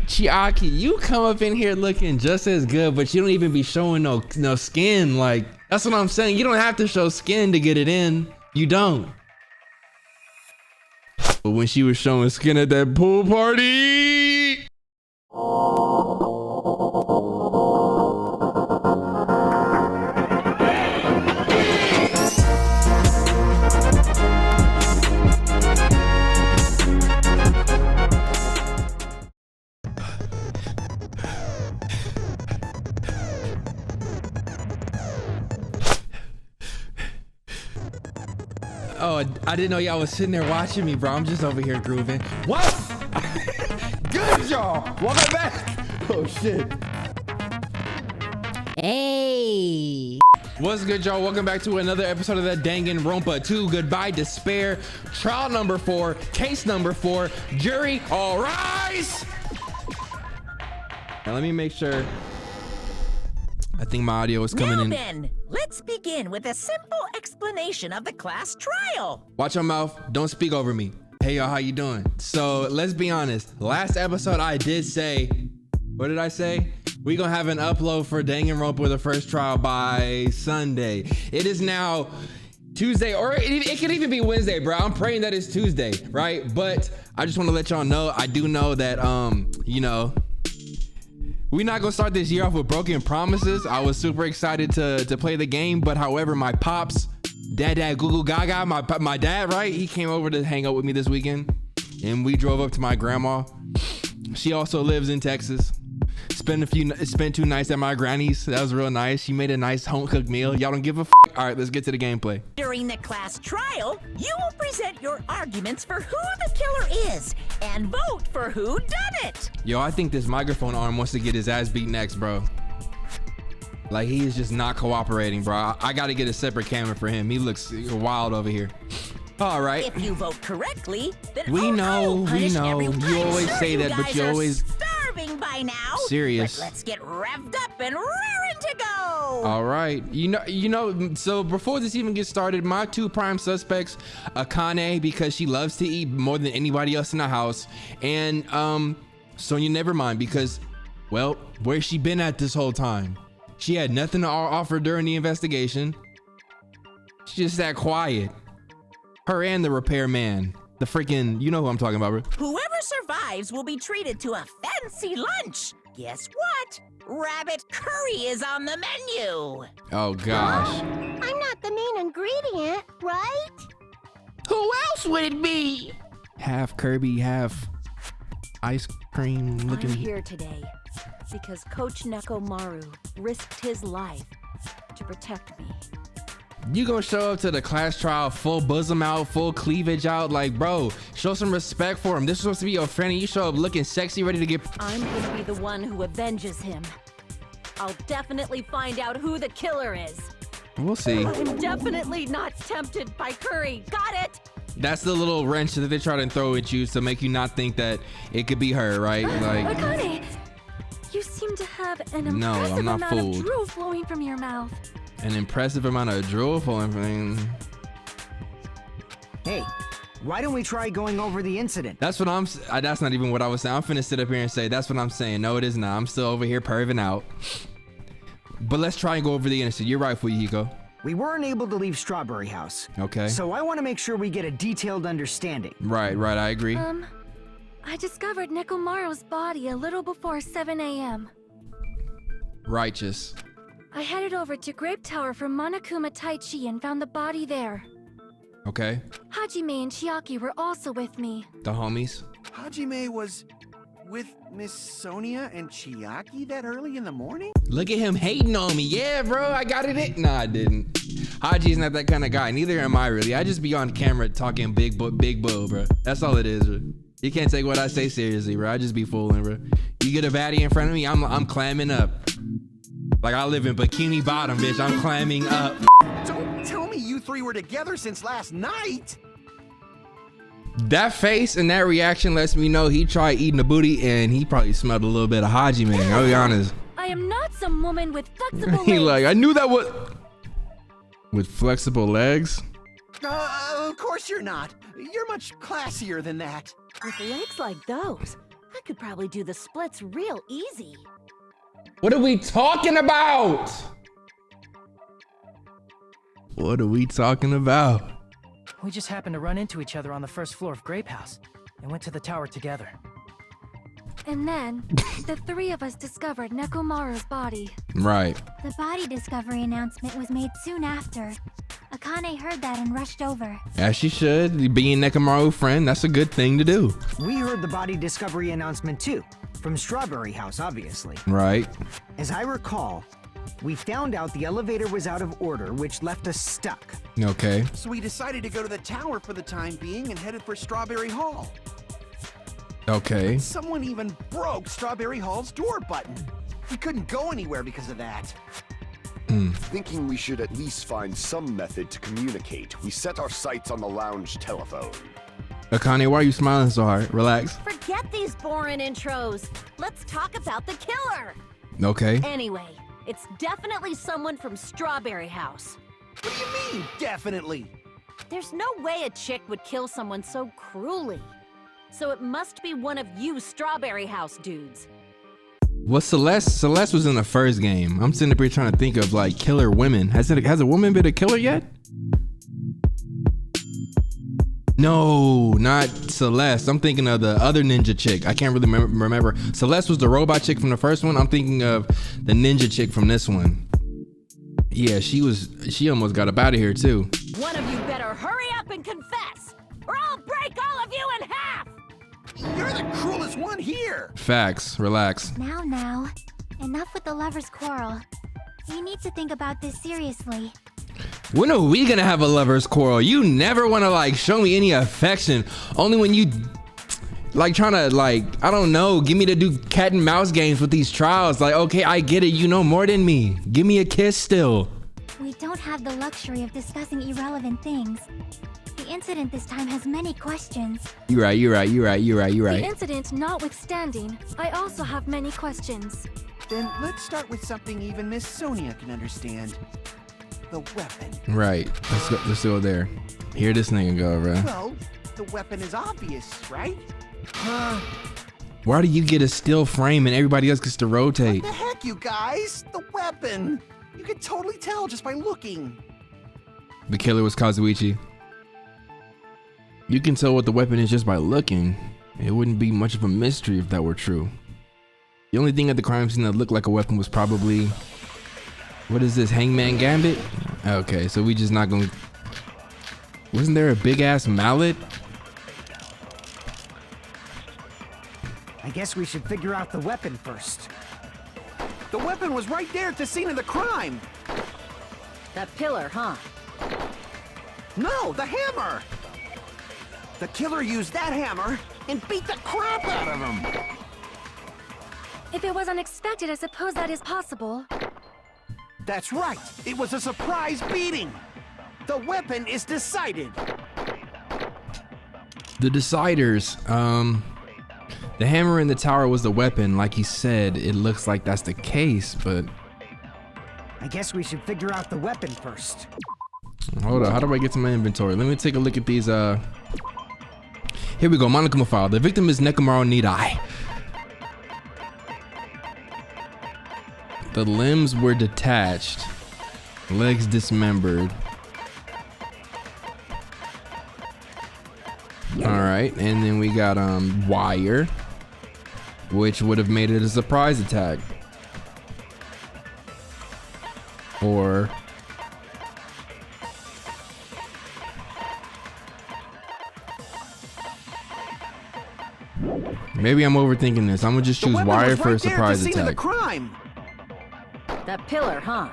Chiaki, you come up in here looking just as good, but you don't even be showing no skin. Like, that's what I'm saying. You don't have to show skin to get it in. You don't. But when she was showing skin at that pool party. Oh, I didn't know y'all was sitting there watching me, bro. I'm just over here grooving. What? Good, y'all. Welcome back. Oh, shit. Hey. What's good, y'all? Welcome back to another episode of that Danganronpa 2 Goodbye Despair. Trial number 4, case number 4, jury, all rise. Now, let me make sure. I think my audio is coming in. Now then, let's begin with a simple explanation of the class trial. Watch your mouth. Don't speak over me. Hey, y'all, how you doing? So let's be honest. Last episode, I did say, what did I say? We gonna have an upload for Danganronpa the first trial by Sunday. It is now Tuesday, or it could even be Wednesday, bro. I'm praying that it's Tuesday, right? But I just want to let y'all know, I do know that, you know, we're not gonna start this year off with broken promises. I was super excited to play the game, but however, my pops, dad Goo Gaga, my dad, right? He came over to hang out with me this weekend, and we drove up to my grandma. She also lives in Texas. Spent 2 nights at my granny's. That was real nice. She made a nice home cooked meal. Y'all don't give a f. All right, let's get to the gameplay. During the class trial, you will present your arguments for who the killer is and vote for who done it. Yo, I think this microphone arm wants to get his ass beat next, bro. Like, he is just not cooperating, bro. I gotta get a separate camera for him. He looks wild over here. All right. If you vote correctly, then we I will punish know. everyone. You always Sure, say that, but you guys are always starving by now. serious. But let's get revved up and raring to go. All right. You know. So before this even gets started, my 2 prime suspects, Akane, because she loves to eat more than anybody else in the house, and Sonya Nevermind, because, well, where's she been at this whole time? She had nothing to offer during the investigation. She just sat quiet. Her and the repairman, the freaking, you know who I'm talking about, bro. Whoever survives will be treated to a fancy lunch. Guess what? Rabbit curry is on the menu. Oh gosh. I'm not the main ingredient, right? Who else would it be? Half Kirby, half ice cream looking. I'm here today because Coach Nekomaru risked his life to protect me. You gonna show up to the class trial full bosom out, full cleavage out? Like, bro, show some respect for him. This is supposed to be your friend, and you show up looking sexy, ready to get. I'm gonna be the one who avenges him. I'll definitely find out who the killer is. We'll see. I'm definitely not tempted by curry. Got it? That's the little wrench that they try to throw at you to make you not think that it could be her, right? Like, Akane, you seem to have an No, I'm impressive not amount fooled. of drool flowing from your mouth. an impressive amount of drool flowing from. Hey, why don't we try going over the incident? That's what that's not even what I was saying. I'm finna sit up here and say that's what I'm saying. No, it is not. I'm still over here perving out. But let's try and go over the incident. You're right, Fuyuhiko. We weren't able to leave Strawberry House. Okay. So I want to make sure we get a detailed understanding. Right, I agree. I discovered Nekomaru's body a little before 7 a.m. Righteous. I headed over to Grape Tower from Monokuma Taichi and found the body there. Okay. Hajime and Chiaki were also with me. The homies. Hajime was with Miss Sonia and Chiaki that early in the morning? Look at him hating on me. Yeah, bro, I got it. Nah, I didn't. Haji's not that kind of guy. Neither am I, really. I just be on camera talking big bull, bro. That's all it is, bro. You can't take what I say seriously, bro. I just be fooling, bro. You get a baddie in front of me, I'm clamming up. Like I live in Bikini Bottom, bitch. I'm clamming up. Don't tell me you three were together since last night. That face and that reaction lets me know he tried eating the booty and he probably smelled a little bit of Hajime. I'll be honest. I am not some woman with flexible He legs. like, I knew that was with flexible legs. Of course you're not. You're much classier than that. With legs like those, I could probably do the splits real easy. What are we talking about? What are we talking about? We just happened to run into each other on the first floor of Grape House and went to the tower together. And then, the three of us discovered Nekomaru's body. Right. The body discovery announcement was made soon after. Akane heard that and rushed over. As she should. Being Nekomaru's friend, that's a good thing to do. We heard the body discovery announcement too, from Strawberry House, obviously. Right. As I recall, we found out the elevator was out of order, which left us stuck. Okay. So we decided to go to the tower for the time being and headed for Strawberry Hall. Okay. Someone even broke Strawberry Hall's door button. We couldn't go anywhere because of that. Thinking we should at least find some method to communicate, we set our sights on the lounge telephone. Akane, why are you smiling so hard? Relax. Forget these boring intros. Let's talk about the killer. Okay. Anyway, it's definitely someone from Strawberry House. What do you mean, definitely? There's no way a chick would kill someone so cruelly. So it must be one of you Strawberry House dudes. Well, Celeste was in the first game. I'm sitting up here trying to think of like killer women. Has a woman been a killer yet? No, not Celeste. I'm thinking of the other ninja chick. I can't really remember. Celeste was the robot chick from the first one. I'm thinking of the ninja chick from this one. Yeah, she almost got up out of here too. One of you better hurry up and confess, or I'll break all of you in half! You're the cruelest one here. Facts. Relax. Now, enough with the lovers' quarrel. You need to think about this seriously. When are we gonna have a lover's quarrel? You never wanna like show me any affection. Only when you like trying to like, I don't know, give me to do cat and mouse games with these trials. Like, okay, I get it, you know more than me. Give me a kiss still. We don't have the luxury of discussing irrelevant things. The incident this time has many questions. You're right. The incident notwithstanding, I also have many questions. Then let's start with something even Miss Sonia can understand. The weapon. Right. Let's go there. Here this nigga go, bro. Well, the weapon is obvious, right? Why do you get a still frame and everybody else gets to rotate? What the heck, you guys? The weapon! You can totally tell just by looking. The killer was Kazuichi. You can tell what the weapon is just by looking. It wouldn't be much of a mystery if that were true. The only thing at the crime scene that looked like a weapon was probably... What is this, Hangman Gambit? Okay, so we just not gonna... Wasn't there a big ass mallet? I guess we should figure out the weapon first. The weapon was right there at the scene of the crime. That pillar, huh? No, the hammer! The killer used that hammer and beat the crap out of him. If it was unexpected, I suppose that is possible. That's right. It was a surprise beating. The weapon is decided. The deciders. The hammer in the tower was the weapon. Like he said, it looks like that's the case, but... I guess we should figure out the weapon first. Hold on, how do I get to my inventory? Let me take a look at these, Here we go, Monokuma file. The victim is Nekomaru Nidai. The limbs were detached. Legs dismembered. Alright, and then we got, wire. Which would have made it a surprise attack. Or... maybe I'm overthinking this. I'm gonna just choose wire for a surprise attack. That pillar, huh?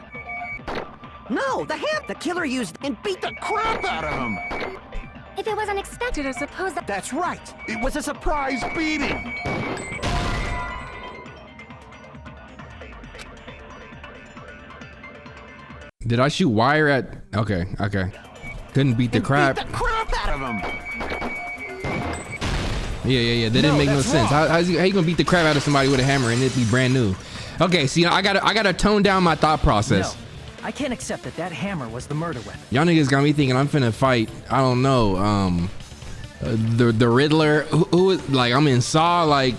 No, the killer used and beat the crap out of him. If it was unexpected, I suppose that... That's right. It was a surprise beating. Did I shoot wire at... Okay. Couldn't beat the crap. Beat the crap out of him. Yeah. That didn't make no sense. How you gonna beat the crap out of somebody with a hammer and it be brand new? Okay, see, I gotta tone down my thought process. No, I can't accept that hammer was the murder weapon. Y'all niggas got me thinking I'm finna fight, I don't know, the Riddler, who like, I'm in Saw, like,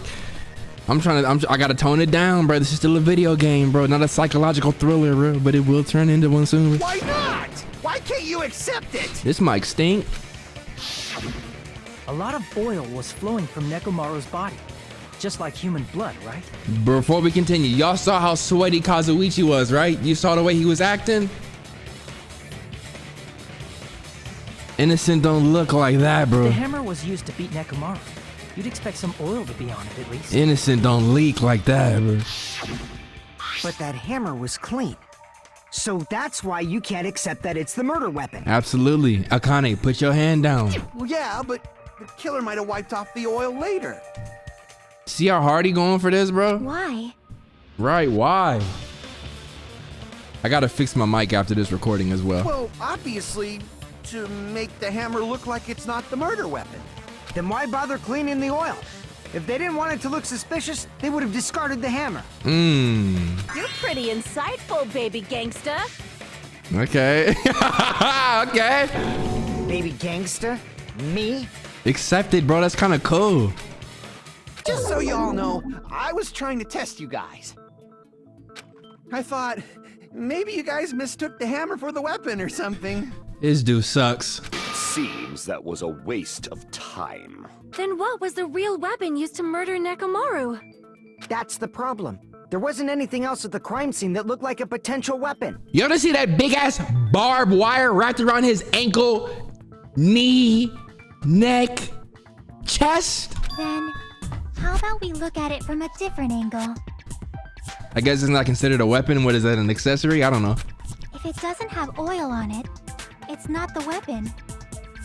I gotta tone it down, bro. This is still a video game, bro. Not a psychological thriller, bro. But it will turn into one soon. Why not? Why can't you accept it? This mic stink. A lot of oil was flowing from Nekomaru's body. Just like human blood, right? Before we continue, y'all saw how sweaty Kazuichi was, right? You saw the way he was acting? Innocent don't look like that, bro. The hammer was used to beat Nekomaru. You'd expect some oil to be on it, at least. Innocent don't leak like that, bro. But that hammer was clean. So that's why you can't accept that it's the murder weapon. Absolutely. Akane, put your hand down. Well, yeah, but the killer might have wiped off the oil later. See how hard he going for this, bro? Why? Right, why? I gotta fix my mic after this recording as well. Well, obviously, to make the hammer look like it's not the murder weapon. Then why bother cleaning the oil? If they didn't want it to look suspicious, they would have discarded the hammer. You're pretty insightful, baby gangsta. Okay. Okay. Baby gangster? Me? Accepted, bro. That's kind of cool. Just so you all know, I was trying to test you guys. I thought, maybe you guys mistook the hammer for the weapon or something. This dude sucks. Seems that was a waste of time. Then what was the real weapon used to murder Nekomaru? That's the problem. There wasn't anything else at the crime scene that looked like a potential weapon. You ever see that big ass barbed wire wrapped around his ankle, knee, neck, chest? Then, how about we look at it from a different angle? I guess it's not considered a weapon. What is that, an accessory? I don't know. If it doesn't have oil on it, it's not the weapon.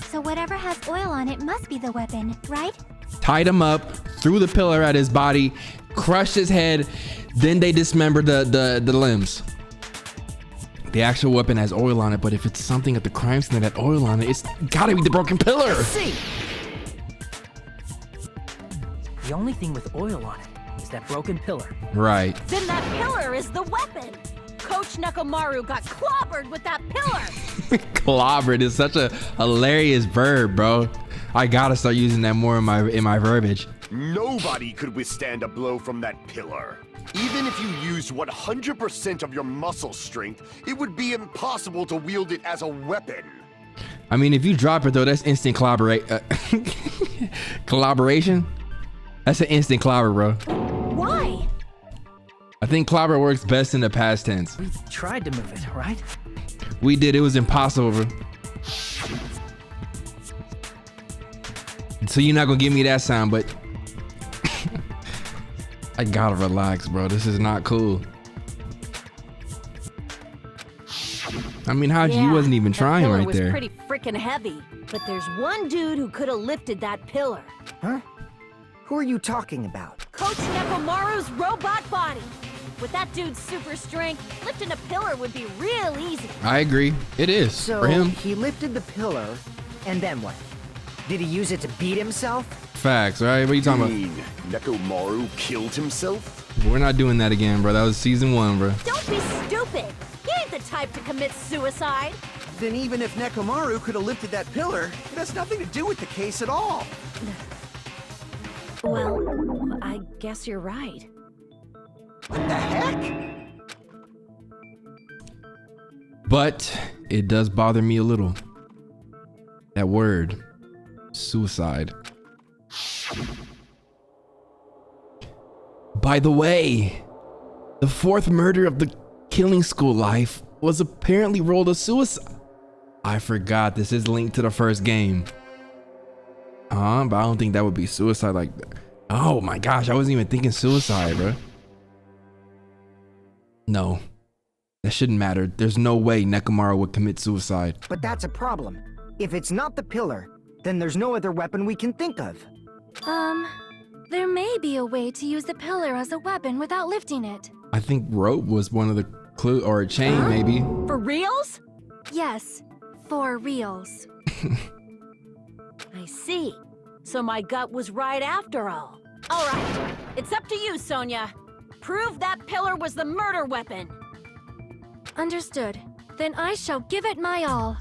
So whatever has oil on it must be the weapon, right? Tied him up, threw the pillar at his body, crushed his head, then they dismembered the limbs. The actual weapon has oil on it, but if it's something at the crime scene that had oil on it, it's gotta be the broken pillar. See. The only thing with oil on it is that broken pillar. Right. Then that pillar is the weapon. Coach Nekomaru got clobbered with that pillar. Clobbered is such a hilarious verb, bro. I gotta start using that more in my verbiage. Nobody could withstand a blow from that pillar. Even if you used 100% of your muscle strength, it would be impossible to wield it as a weapon. I mean, if you drop it though, that's instant collaboration. That's an instant clobber, bro. Why? I think clobber works best in the past tense. We tried to move it, right? We did. It was impossible, bro. So you're not gonna give me that sound, but I gotta relax, bro. This is not cool. I mean, you wasn't even trying pillar right was there. Pretty freaking heavy. But there's one dude who could have lifted that pillar. Huh? Who are you talking about? Coach Nekomaru's robot body. With that dude's super strength, lifting a pillar would be real easy. I agree. It is So for him. he lifted the pillar, and then what? Did he use it to beat himself? Facts, right? What are you talking about? mean Nekomaru killed himself? We're not doing that again, bro. That was season 1, bro. Don't be stupid. He ain't the type to commit suicide. Then even if Nekomaru could have lifted that pillar, it has nothing to do with the case at all. Well, I guess you're right. What the heck? But it does bother me a little. That word, suicide. By the way, the 4th murder of the killing school life was apparently rolled as suicide. I forgot this is linked to the first game. But I don't think that would be suicide like that. Oh my gosh, I wasn't even thinking suicide, bro. No, that shouldn't matter. There's no way Nekomaru would commit suicide. But that's a problem. If it's not the pillar, then there's no other weapon we can think of. There may be a way to use the pillar as a weapon without lifting it. I think rope was one of the clue, or a chain maybe. For reals? Yes, for reals. I see. So my gut was right after all. All right, it's up to you, Sonia. Prove that pillar was the murder weapon. Understood. Then I shall give it my all.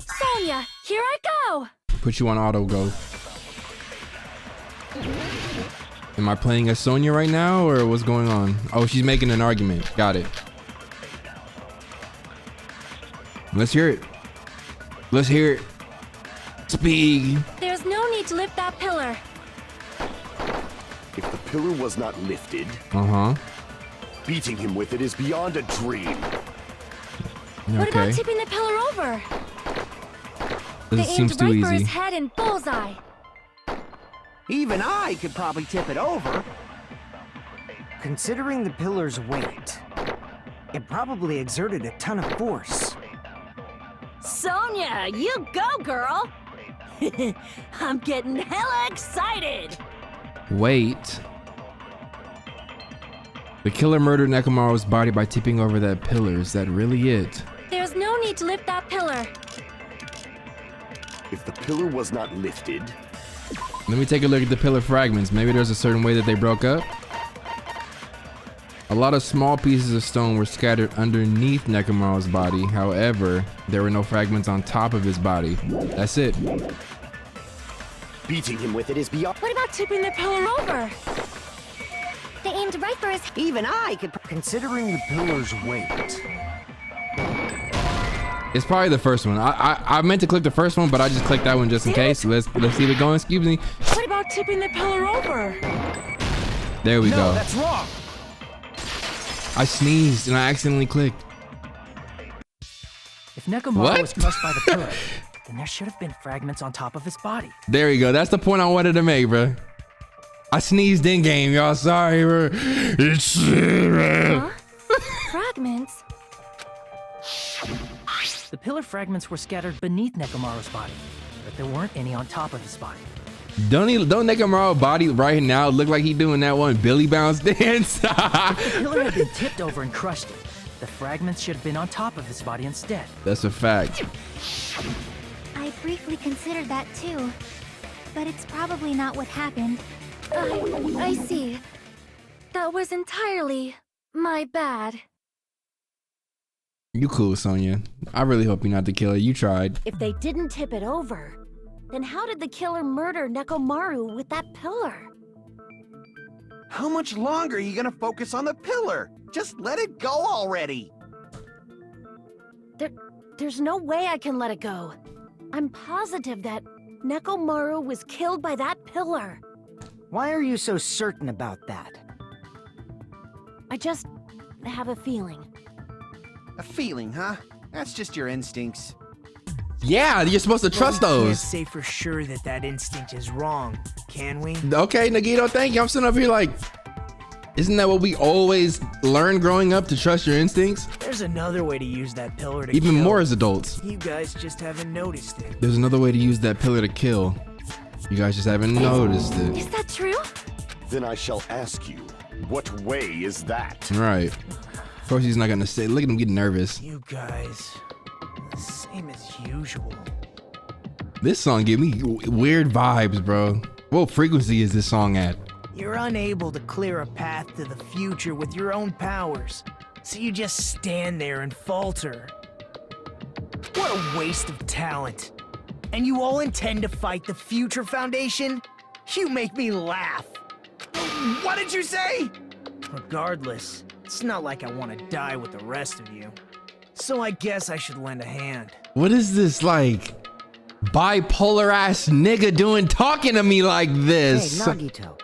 Sonia, here I go! Put you on auto go. Am I playing as Sonya right now, or what's going on? Oh, she's making an argument. Got it. Let's hear it. Let's hear it. Speak. There's no need to lift that pillar. If the pillar was not lifted, beating him with it is beyond a dream. What about tipping the pillar over? This They seems aimed too right for easy. his head and bullseye. Even I could probably tip it over. Considering the pillar's weight, it probably exerted a ton of force. Sonya, you go, girl! I'm getting hella excited! Wait. The killer murdered Nekomaru's body by tipping over that pillar. Is that really it? There's no need to lift that pillar. If the pillar was not lifted, Let me take a look at the pillar fragments. Maybe there's a certain way that they broke up. A lot of small pieces of stone were scattered underneath Nekomaru's body. However, there were no fragments on top of his body. That's it. beating him with it is beyond. What about tipping the pillar over? They aimed right for his... Even I could... Considering the pillar's weight. It's probably the first one. I meant to click the first one, but I just clicked that one just in case. Let's keep it going. Excuse me. What about tipping the pillar over? There we go. No, that's wrong. I sneezed and I accidentally clicked. If Nekomaru What? was crushed by the pillar, then there should have been fragments on top of his body. There we go. That's the point I wanted to make, bro. I sneezed in game, y'all. Sorry, bro. Huh? Fragments? The pillar fragments were scattered beneath Nekomaru's body, but there weren't any on top of his body. Don't Nekomaru's body right now look like he doing that one Billy bounce dance? The pillar had been tipped over and crushed it. The fragments should have been on top of his body instead. That's a fact. I briefly considered that too, but it's probably not what happened. I see. That was entirely my bad. You cool, Sonya. I really hope you're not the killer. You tried. If they didn't tip it over, then how did the killer murder Nekomaru with that pillar? How much longer are you gonna focus on the pillar? Just let it go already. There's no way I can let it go. I'm positive that Nekomaru was killed by that pillar. Why are you so certain about that? I just have a feeling. A feeling, huh? That's just your instincts. Yeah, you're supposed to trust Well, we can't those. say for sure that that instinct is wrong, can we? Okay, Nagito, thank you. I'm sitting up here like, isn't that what we always learn growing up, to trust your instincts? There's another way to use that pillar to Even kill. more as adults. You guys just haven't noticed it. There's another way to use that pillar to kill. You guys just haven't noticed it. Is that true? Then I shall ask you, what way is that? Right. Of course he's not gonna say. Look at him getting nervous. You guys, the same as usual. This song give me weird vibes, bro. What frequency is this song at? You're unable to clear a path to the future with your own powers, so you just stand there and falter. What a waste of talent. And you all intend to fight the Future Foundation? You make me laugh. What did you say? Regardless, it's not like I want to die with the rest of you. So I guess I should lend a hand. What is this, like, bipolar ass nigga doing talking to me like Hey, this? Nagito,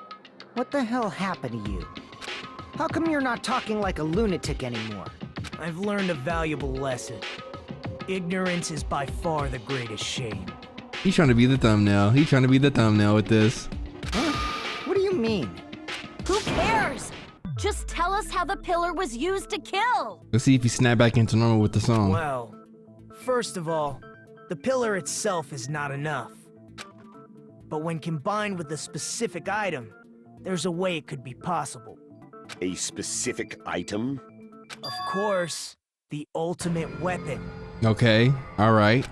what the hell happened to you? How come you're not talking like a lunatic anymore? I've learned a valuable lesson. Ignorance is by far the greatest shame. He's trying to be the thumbnail. He's trying to be the thumbnail with this. Huh? What do you mean? Who cares? Just tell us how the pillar was used to kill. Let's see if he snap back into normal with the song. Well, first of all, the pillar itself is not enough. But when combined with a specific item, there's a way it could be possible. A specific item? Of course, the ultimate weapon. Okay. All right.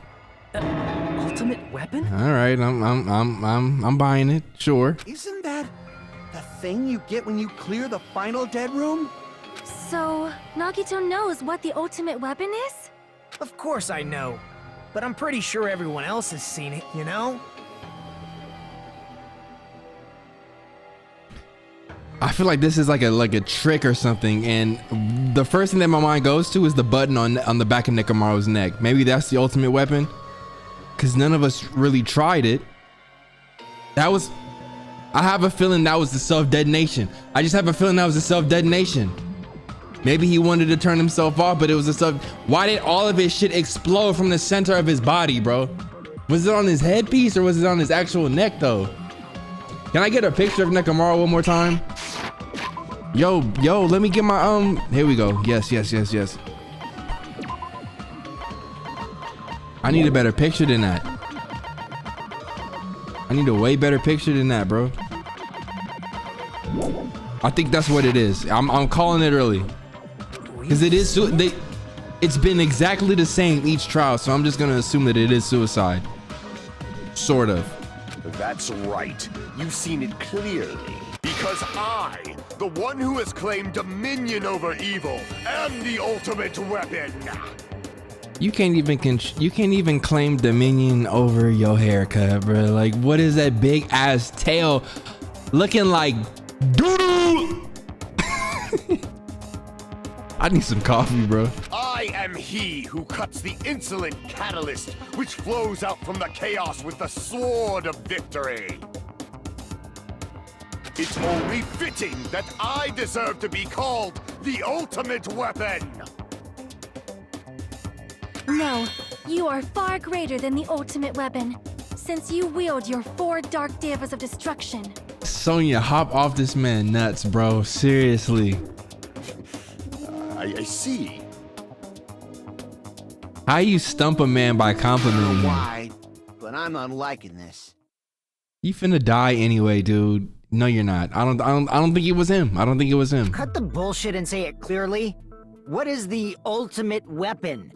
Ultimate weapon? All right. I'm buying it. Sure. Isn't that the thing you get when you clear the final dead room? So, Nagito knows what the ultimate weapon is? Of course I know, but I'm pretty sure everyone else has seen it, you know? I feel like this is like a trick or something, and the first thing that my mind goes to is the button on the back of Nekomaru's neck. Maybe that's the ultimate weapon, because none of us really tried it. I have a feeling that was the self-detonation. I just have a feeling that was the self-detonation. Maybe he wanted to turn himself off, but it was a self. Why did all of his shit explode from the center of his body, bro? Was it on his headpiece or was it on his actual neck though? Can I get a picture of Nekomaru one more time? Yo, let me get my, here we go. Yes. I need a better picture than that. I need a way better picture than that, bro. I think that's what it is. I'm calling it early. Because it is, it's been exactly the same each trial, so I'm just gonna assume that it is suicide. Sort of. That's right. You've seen it clearly. Because I, the one who has claimed dominion over evil, am the ultimate weapon. You can't even claim dominion over your haircut, bro. Like, what is that big ass tail looking like doo-doo? I need some coffee, bro. I am he who cuts the insolent catalyst which flows out from the chaos with the sword of victory. It's only fitting that I deserve to be called the ultimate weapon. No, you are far greater than the ultimate weapon, since you wield your 4 dark devas of destruction. Sonya, hop off this man nuts, bro. Seriously. I see. How you stump a man by complimenting him? Why? But I'm not liking this. You finna die anyway, dude. No, you're not. I don't think it was him. I don't think it was him. Cut the bullshit and say it clearly. What is the ultimate weapon?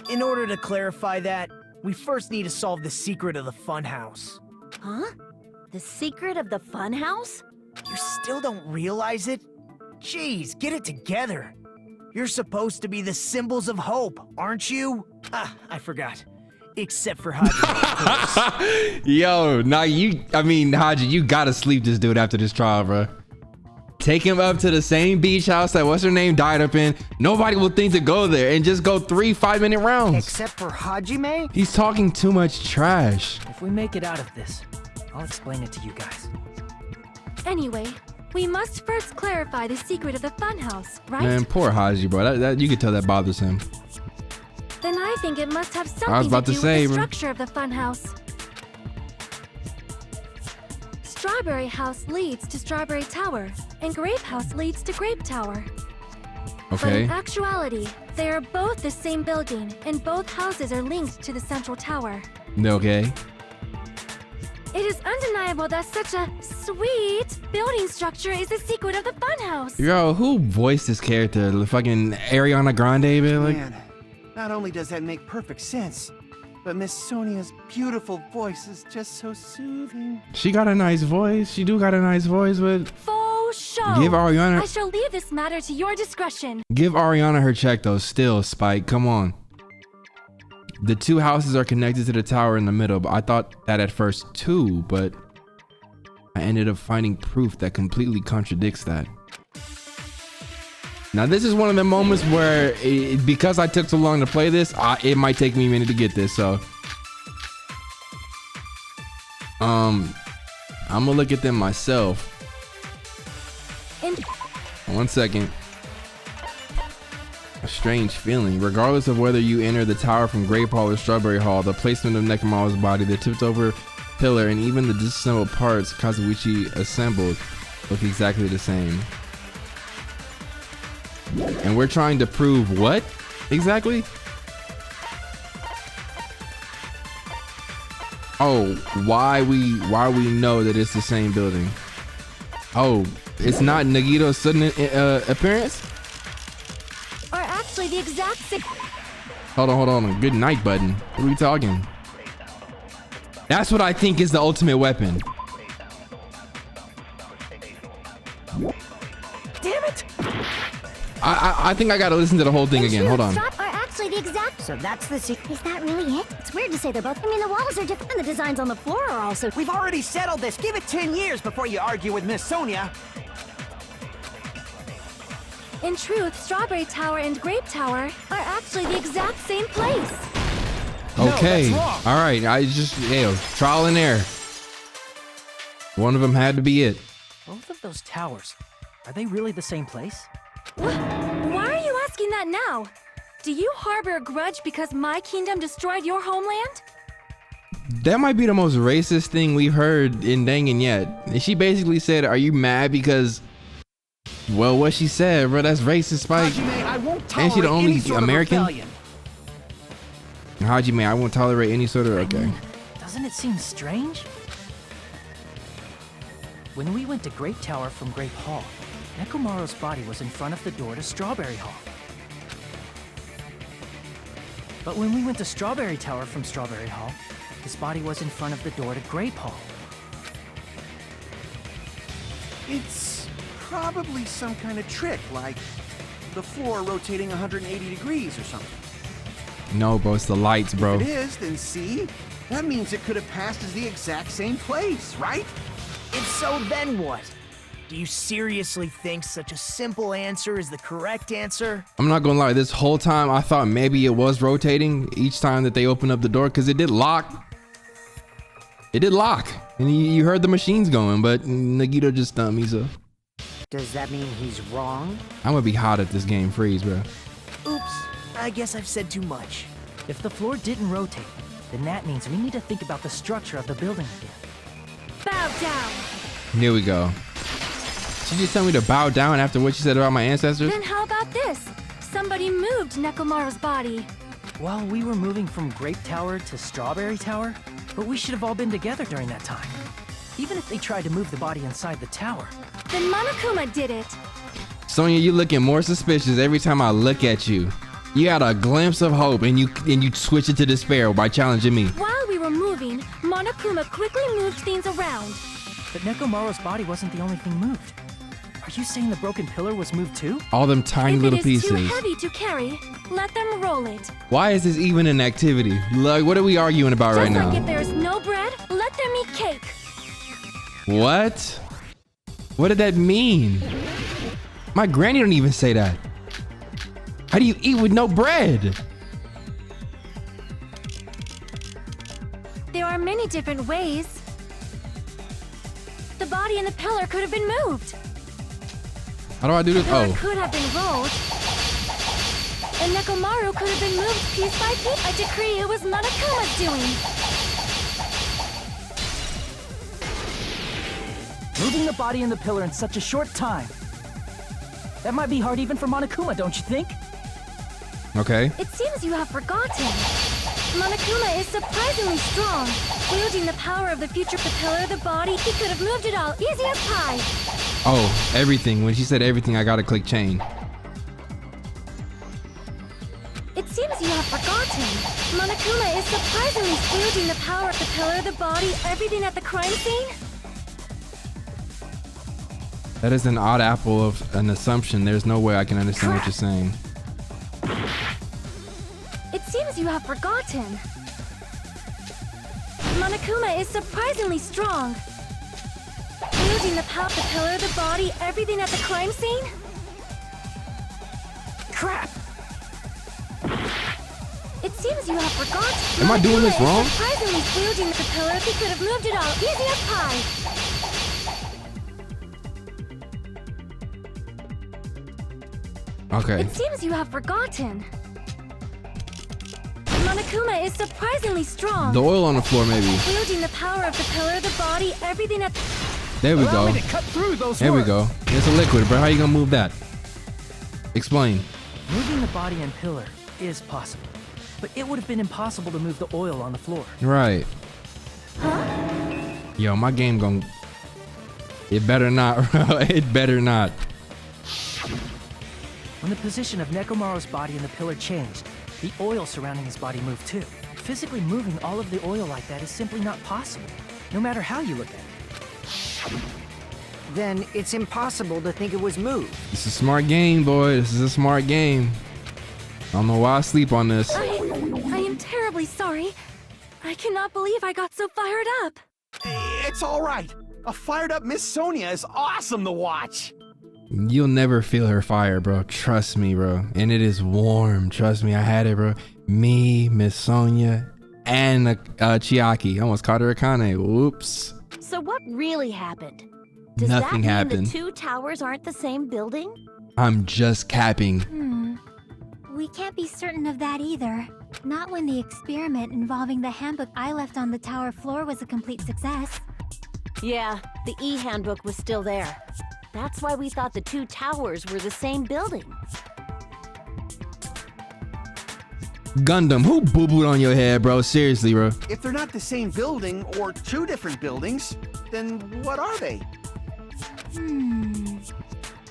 In order to clarify that, we first need to solve the secret of the Funhouse. Huh? The secret of the Funhouse? You still don't realize it? Jeez, get it together. You're supposed to be the symbols of hope, aren't you? Ah, I forgot. Except for Haji. Yo, now Haji, you gotta sleep this dude after this trial, bro. Take him up to the same beach house that what's her name died up in. Nobody will think to go there and just go 3 5-minute rounds. Except for Hajime? He's talking too much trash. If we make it out of this, I'll explain it to you guys. Anyway, we must first clarify the secret of the Funhouse, right? Man, poor Haji, bro. That you can tell that bothers him. Then I think it must have something I was about to to do say, with the bro. structure of the Funhouse. Strawberry House leads to Strawberry Tower, and Grape House leads to Grape Tower. But Okay. in actuality, they are both the same building, and both houses are linked to the central tower. Okay. It is undeniable that such a sweet building structure is the secret of the Funhouse. Yo, who voiced this character? The fucking Ariana Grande, man? Like, Man, not only does that make perfect sense, but Miss Sonia's beautiful voice is just so soothing. she got a nice voice. She do got a nice voice, but Faux show. Give Ariana- I shall leave this matter to your discretion. give Ariana her check though. Still, Spike, come on. The 2 houses are connected to the tower in the middle, but I thought that at first too, but I ended up finding proof that completely contradicts that. Now this is one of the moments where, because I took so long to play this, it might take me a minute to get this, so. I'm gonna look at them myself. One second. A strange feeling. Regardless of whether you enter the tower from Grape Hall or Strawberry Hall, the placement of Nekomaru's body, the tipped over pillar, and even the disassembled parts Kazuichi assembled look exactly the same. And we're trying to prove what exactly? Oh, why we know that it's the same building? Oh, it's not Nagito's sudden appearance? Are actually the exact same. Hold on. Good night button. What are we talking? That's what I think is the ultimate weapon. Damn it! I think I gotta listen to the whole thing again. Hold on. Are actually the exact. So that's the secret. Is that really it? It's weird to say they're both. I mean, the walls are different, and the designs on the floor are also. We've already settled this. Give it 10 years before you argue with Miss Sonia. In truth, Strawberry Tower and Grape Tower are actually the exact same place. Okay. No, that's All right. I just, trial and error. One of them had to be it. Both of those towers, are they really the same place? Why are you asking that now? Do you harbor a grudge because my kingdom destroyed your homeland? That might be the most racist thing we've heard in Dangan yet. She basically said, "Are you mad because?" Well, what she said, bro, that's racist, Spike. Hajime, I won't Ain't she the tolerate only any sort American? of rebellion. Hajime, I won't tolerate any sort of. Okay. Doesn't it seem strange? When we went to Grape Tower from Grape Hall, Nekomaru's body was in front of the door to Strawberry Hall. But when we went to Strawberry Tower from Strawberry Hall, his body was in front of the door to Grape Hall. It's probably some kind of trick, like the floor rotating 180 degrees or something. No, bro, it's the lights, bro. If it is, then see? That means it could have passed as the exact same place, right? If so, then what? Do you seriously think such a simple answer is the correct answer? I'm not gonna lie, this whole time I thought maybe it was rotating each time that they opened up the door because it did lock. It did lock, and you heard the machines going, but Nagito just stumped me, so. Does that mean he's wrong? I'm gonna be hot at this game, freeze, bro. Oops, I guess I've said too much. If the floor didn't rotate, then that means we need to think about the structure of the building again. Bow down. Here we go. She just tell me to bow down after what she said about my ancestors? Then how about this? Somebody moved Nekomaru's body. Well, we were moving from Grape Tower to Strawberry Tower, but we should have all been together during that time. Even if they tried to move the body inside the tower. Then Monokuma did it. Sonya, you looking more suspicious every time I look at you. You had a glimpse of hope and you switch it to despair by challenging me. While we were moving, Monokuma quickly moved things around. But Nekomaru's body wasn't the only thing moved. Are you saying the broken pillar was moved too? All them tiny If little it is pieces. too heavy to carry, let them roll it. Why is this even an activity? Like, what are we arguing about right Just like now? if there's no bread, let them eat cake. What? What did that mean? My granny don't even say that. How do you eat with no bread? There are many different ways. The body and the pillar could have been moved. How do I do The this? pillar Oh, could have been rolled. And Nekomaru could have been moved piece by piece. I decree it was Monokuma's doing. Moving the body and the pillar in such a short time. That might be hard even for Monokuma, don't you think? okay. It seems you have forgotten. Monokuma is surprisingly strong. Wielding the power of the future pillar, the body, he could have moved it all, easy as pie. Oh, everything. When she said everything, I gotta click chain. It seems you have forgotten. Monokuma is surprisingly wielding the power of the pillar, the body, everything at the crime scene. That is an odd apple of an assumption. There's no way I can understand what you're saying. It seems you have forgotten. Monokuma is surprisingly strong. Wielding the power of the pillar, the body, everything at the crime scene. Crap! It seems you have forgotten. Am I doing this wrong? Monokuma is surprisingly wielding the pillar, he could have moved it all, easy as pie. Okay. It seems you have forgotten. Monokuma is surprisingly strong. The oil on the floor, maybe. Wielding the power of the pillar, the body, everything at the... There we Allow go. me to cut through those There we words. go. It's a liquid, bro. How you gonna move that? Explain. Moving the body and pillar is possible, but it would have been impossible to move the oil on the floor. Right. Huh? Yo, my game gon' It better not, bro. It better not. When the position of Nekomaru's body and the pillar changed, the oil surrounding his body moved too. Physically moving all of the oil like that is simply not possible, no matter how you look at it. Then it's impossible to think it was moved. It's a smart game, boy. This is a smart game. I don't know why I sleep on this. I am terribly sorry. I cannot believe I got so fired up. It's all right. A fired up Miss Sonia is awesome to watch. You'll never feel her fire, bro. Trust me, bro. And it is warm. Trust me, I had it, bro. Me, Miss Sonia, and Chiaki. I almost called her Akane. Whoops. So what really happened? Does Nothing that mean happened. the two towers aren't the same building? I'm just capping. We can't be certain of that either. Not when the experiment involving the handbook I left on the tower floor was a complete success. Yeah, the E-handbook was still there. That's why we thought the two towers were the same building. Gundam, who boo-booed on your head, bro? Seriously, bro. If they're not the same building or two different buildings, then what are they?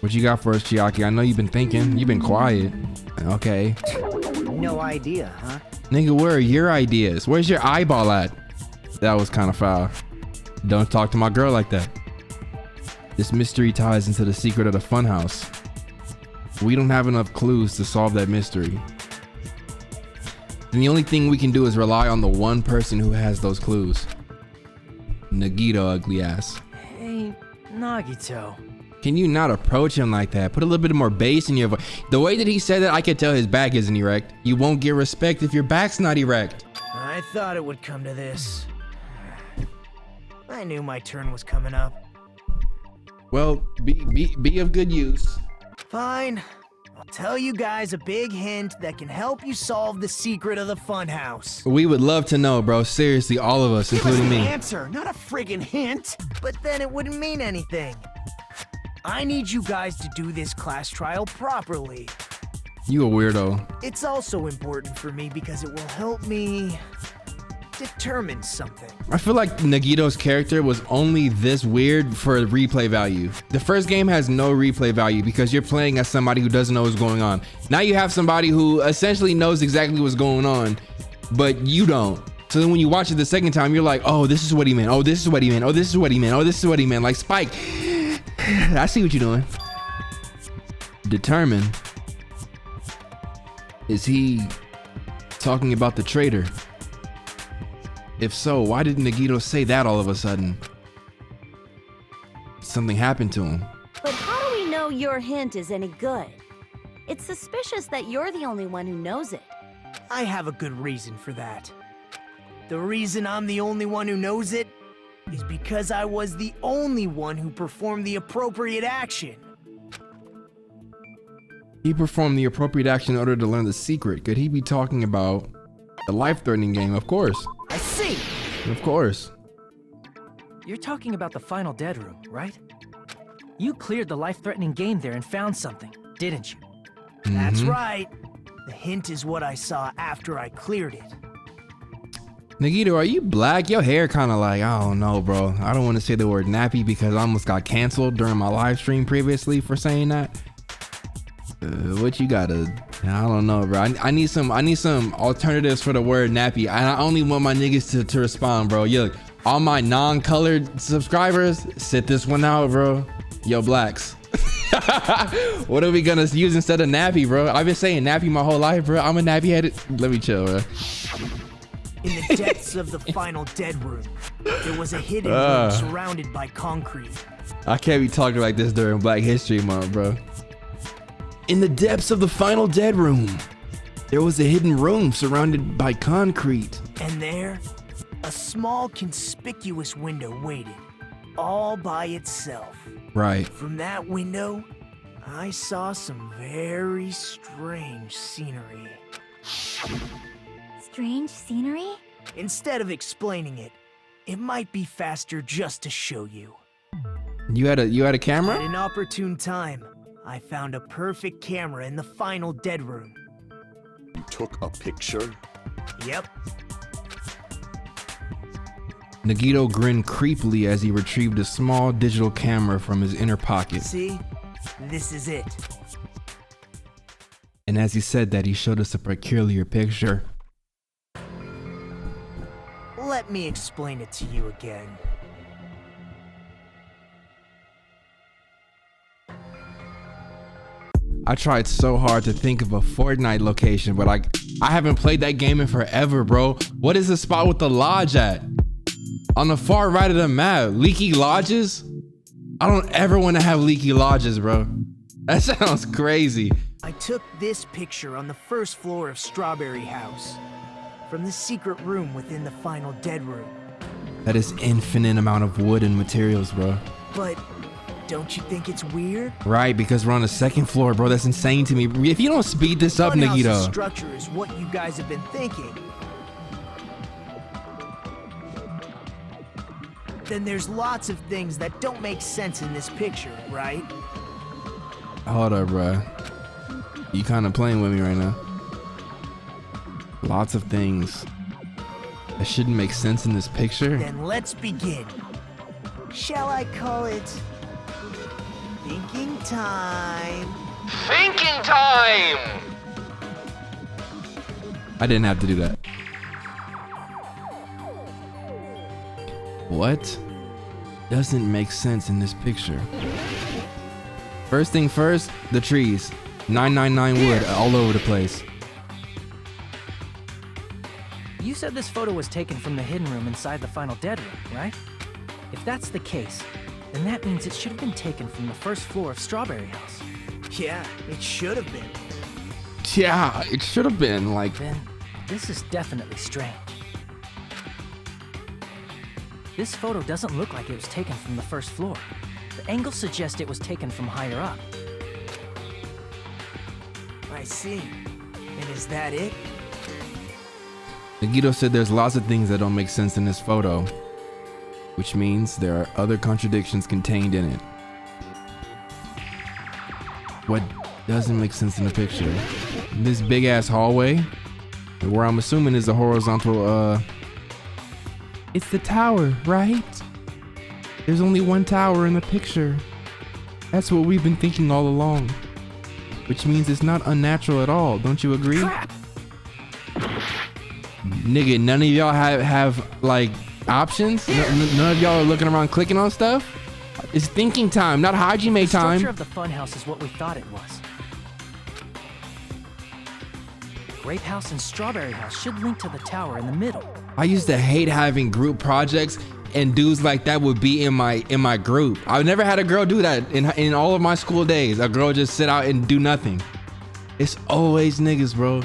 What you got for us, Chiaki? I know you've been thinking. You've been quiet. Okay. No idea, huh? Nigga, where are your ideas? Where's your eyeball at? That was kind of foul. Don't talk to my girl like that. This mystery ties into the secret of the Funhouse. We don't have enough clues to solve that mystery. And the only thing we can do is rely on the one person who has those clues. Nagito, ugly ass. Hey, Nagito. Can you not approach him like that? Put a little bit more bass in your voice. The way that he said that, I could tell his back isn't erect. You won't get respect if your back's not erect. I thought it would come to this. I knew my turn was coming up. Well, be of good use. Fine. I'll tell you guys a big hint that can help you solve the secret of the Funhouse. We would love to know, bro. Seriously, all of us, Give us including an me. answer, not a friggin' hint. But then it wouldn't mean anything. I need you guys to do this class trial properly. You a weirdo. It's also important for me because it will help me determine something. I feel like Nagito's character was only this weird for replay value. The first game has no replay value because you're playing as somebody who doesn't know what's going on. Now you have somebody who essentially knows exactly what's going on, but you don't. So then when you watch it the second time, you're like, oh, this is what he meant. Oh, this is what he meant. Oh, this is what he meant. Oh, this is what he meant. Like Spike. I see what you're doing. Determine. Is he talking about the traitor? If so, why did Nagito say that all of a sudden? Something happened to him. But how do we know your hint is any good? It's suspicious that you're the only one who knows it. I have a good reason for that. The reason I'm the only one who knows it is because I was the only one who performed the appropriate action. He performed the appropriate action in order to learn the secret. Could he be talking about the life-threatening game? Of course. I see. Of course. You're talking about the final dead room, right? You cleared the life-threatening game there and found something, didn't you? That's right. The hint is what I saw after I cleared it. Nagito, are you black? Your hair kind of like, I don't know, bro. I don't want to say the word nappy because I almost got canceled during my live stream previously for saying that. What you gotta, I don't know, bro. I need some alternatives for the word nappy. I only want my niggas to respond, bro. Yo, look, all my non-colored subscribers, sit this one out, bro. Yo, blacks. What are we gonna use instead of nappy, bro? I've been saying nappy my whole life, bro. I'm a nappy headed. Let me chill, bro. In the depths of the final dead room, there was a hidden room surrounded by concrete. I can't be talking like this during Black History Month, bro. In the depths of the final dead room, there was a hidden room surrounded by concrete. And there, a small conspicuous window waited, all by itself. Right. From that window, I saw some very strange scenery. Strange scenery? Instead of explaining it, it might be faster just to show you. You had a At camera? an opportune time, I found a perfect camera in the final dead room. You took a picture? Yep. Nagito grinned creepily as he retrieved a small digital camera from his inner pocket. See? This is it. And as he said that, he showed us a peculiar picture. Let me explain it to you again. I tried so hard to think of a Fortnite location, but I haven't played that game in forever, bro. What is the spot with the lodge at? On the far right of the map, leaky lodges? I don't ever want to have leaky lodges, bro. That sounds crazy. I took this picture on the first floor of Strawberry House, from the secret room within the final dead room. That is infinite amount of wood and materials, bro. But don't you think it's weird? Right, because we're on the second floor, bro. That's insane to me. If you don't speed this up, Funhouse's Nagito. structure is what you guys have been thinking. Then there's lots of things that don't make sense in this picture, right? Hold up, bro. You kind of playing with me right now. Lots of things that shouldn't make sense in this picture. Then let's begin. Shall I call it thinking time? Thinking time! I didn't have to do that. What doesn't make sense in this picture? First thing first, the trees. 999 wood all over the place. You said this photo was taken from the hidden room inside the final dead room, right? If that's the case, then that means it should have been taken from the first floor of Strawberry House. Yeah, it should have been. Yeah, it should have been like. Then this is definitely strange. This photo doesn't look like it was taken from the first floor. The angles suggest it was taken from higher up. I see. And is that it? Nagito said there's lots of things that don't make sense in this photo, which means there are other contradictions contained in it. What doesn't make sense in the picture? This big ass hallway, where I'm assuming is a horizontal, it's the tower, right? There's only one tower in the picture. That's what we've been thinking all along. Which means it's not unnatural at all, don't you agree? Crap! Nigga, none of y'all have like options? None of y'all are looking around clicking on stuff? It's thinking time, not Hajime time. The structure of the funhouse is what we thought it was. Grape House and Strawberry House should link to the tower in the middle. I used to hate having group projects and dudes like that would be in my group. I've never had a girl do that in all of my school days. A girl just sit out and do nothing. It's always niggas, bro.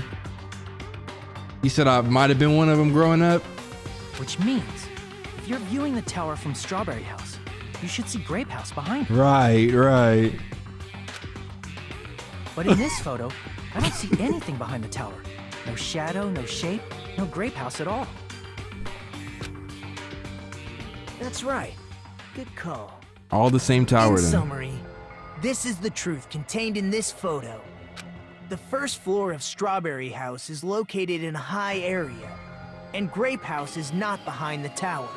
You said I might have been one of them growing up? Which means, if you're viewing the tower from Strawberry House, you should see Grape House behind you. Right. But in this photo, I don't see anything behind the tower. No shadow, no shape, no Grape House at all. That's right. Good call. All the same tower In then. summary, this is the truth contained in this photo. The first floor of Strawberry House is located in a high area, and Grape House is not behind the tower.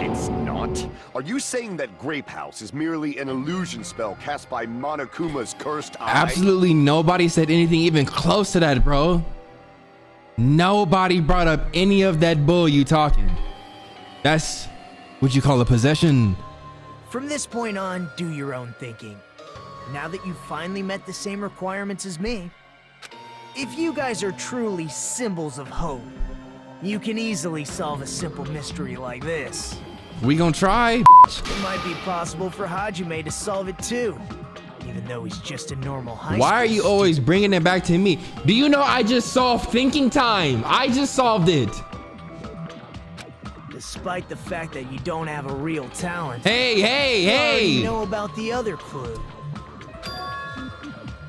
It's not? Are you saying that Grape House is merely an illusion spell cast by Monokuma's cursed eye? Absolutely nobody said anything even close to that, bro. Nobody brought up any of that bull you talking. That's what you call a possession. From this point on, do your own thinking. Now that you've finally met the same requirements as me, if you guys are truly symbols of hope, you can easily solve a simple mystery like this. We gonna try. It might be possible for Hajime to solve it too, even though he's just a normal high Why school are you always bringing it back to me? Do you know I just solved thinking time? I just solved it. Despite the fact that you don't have a real talent. Hey. You already know about the other clue.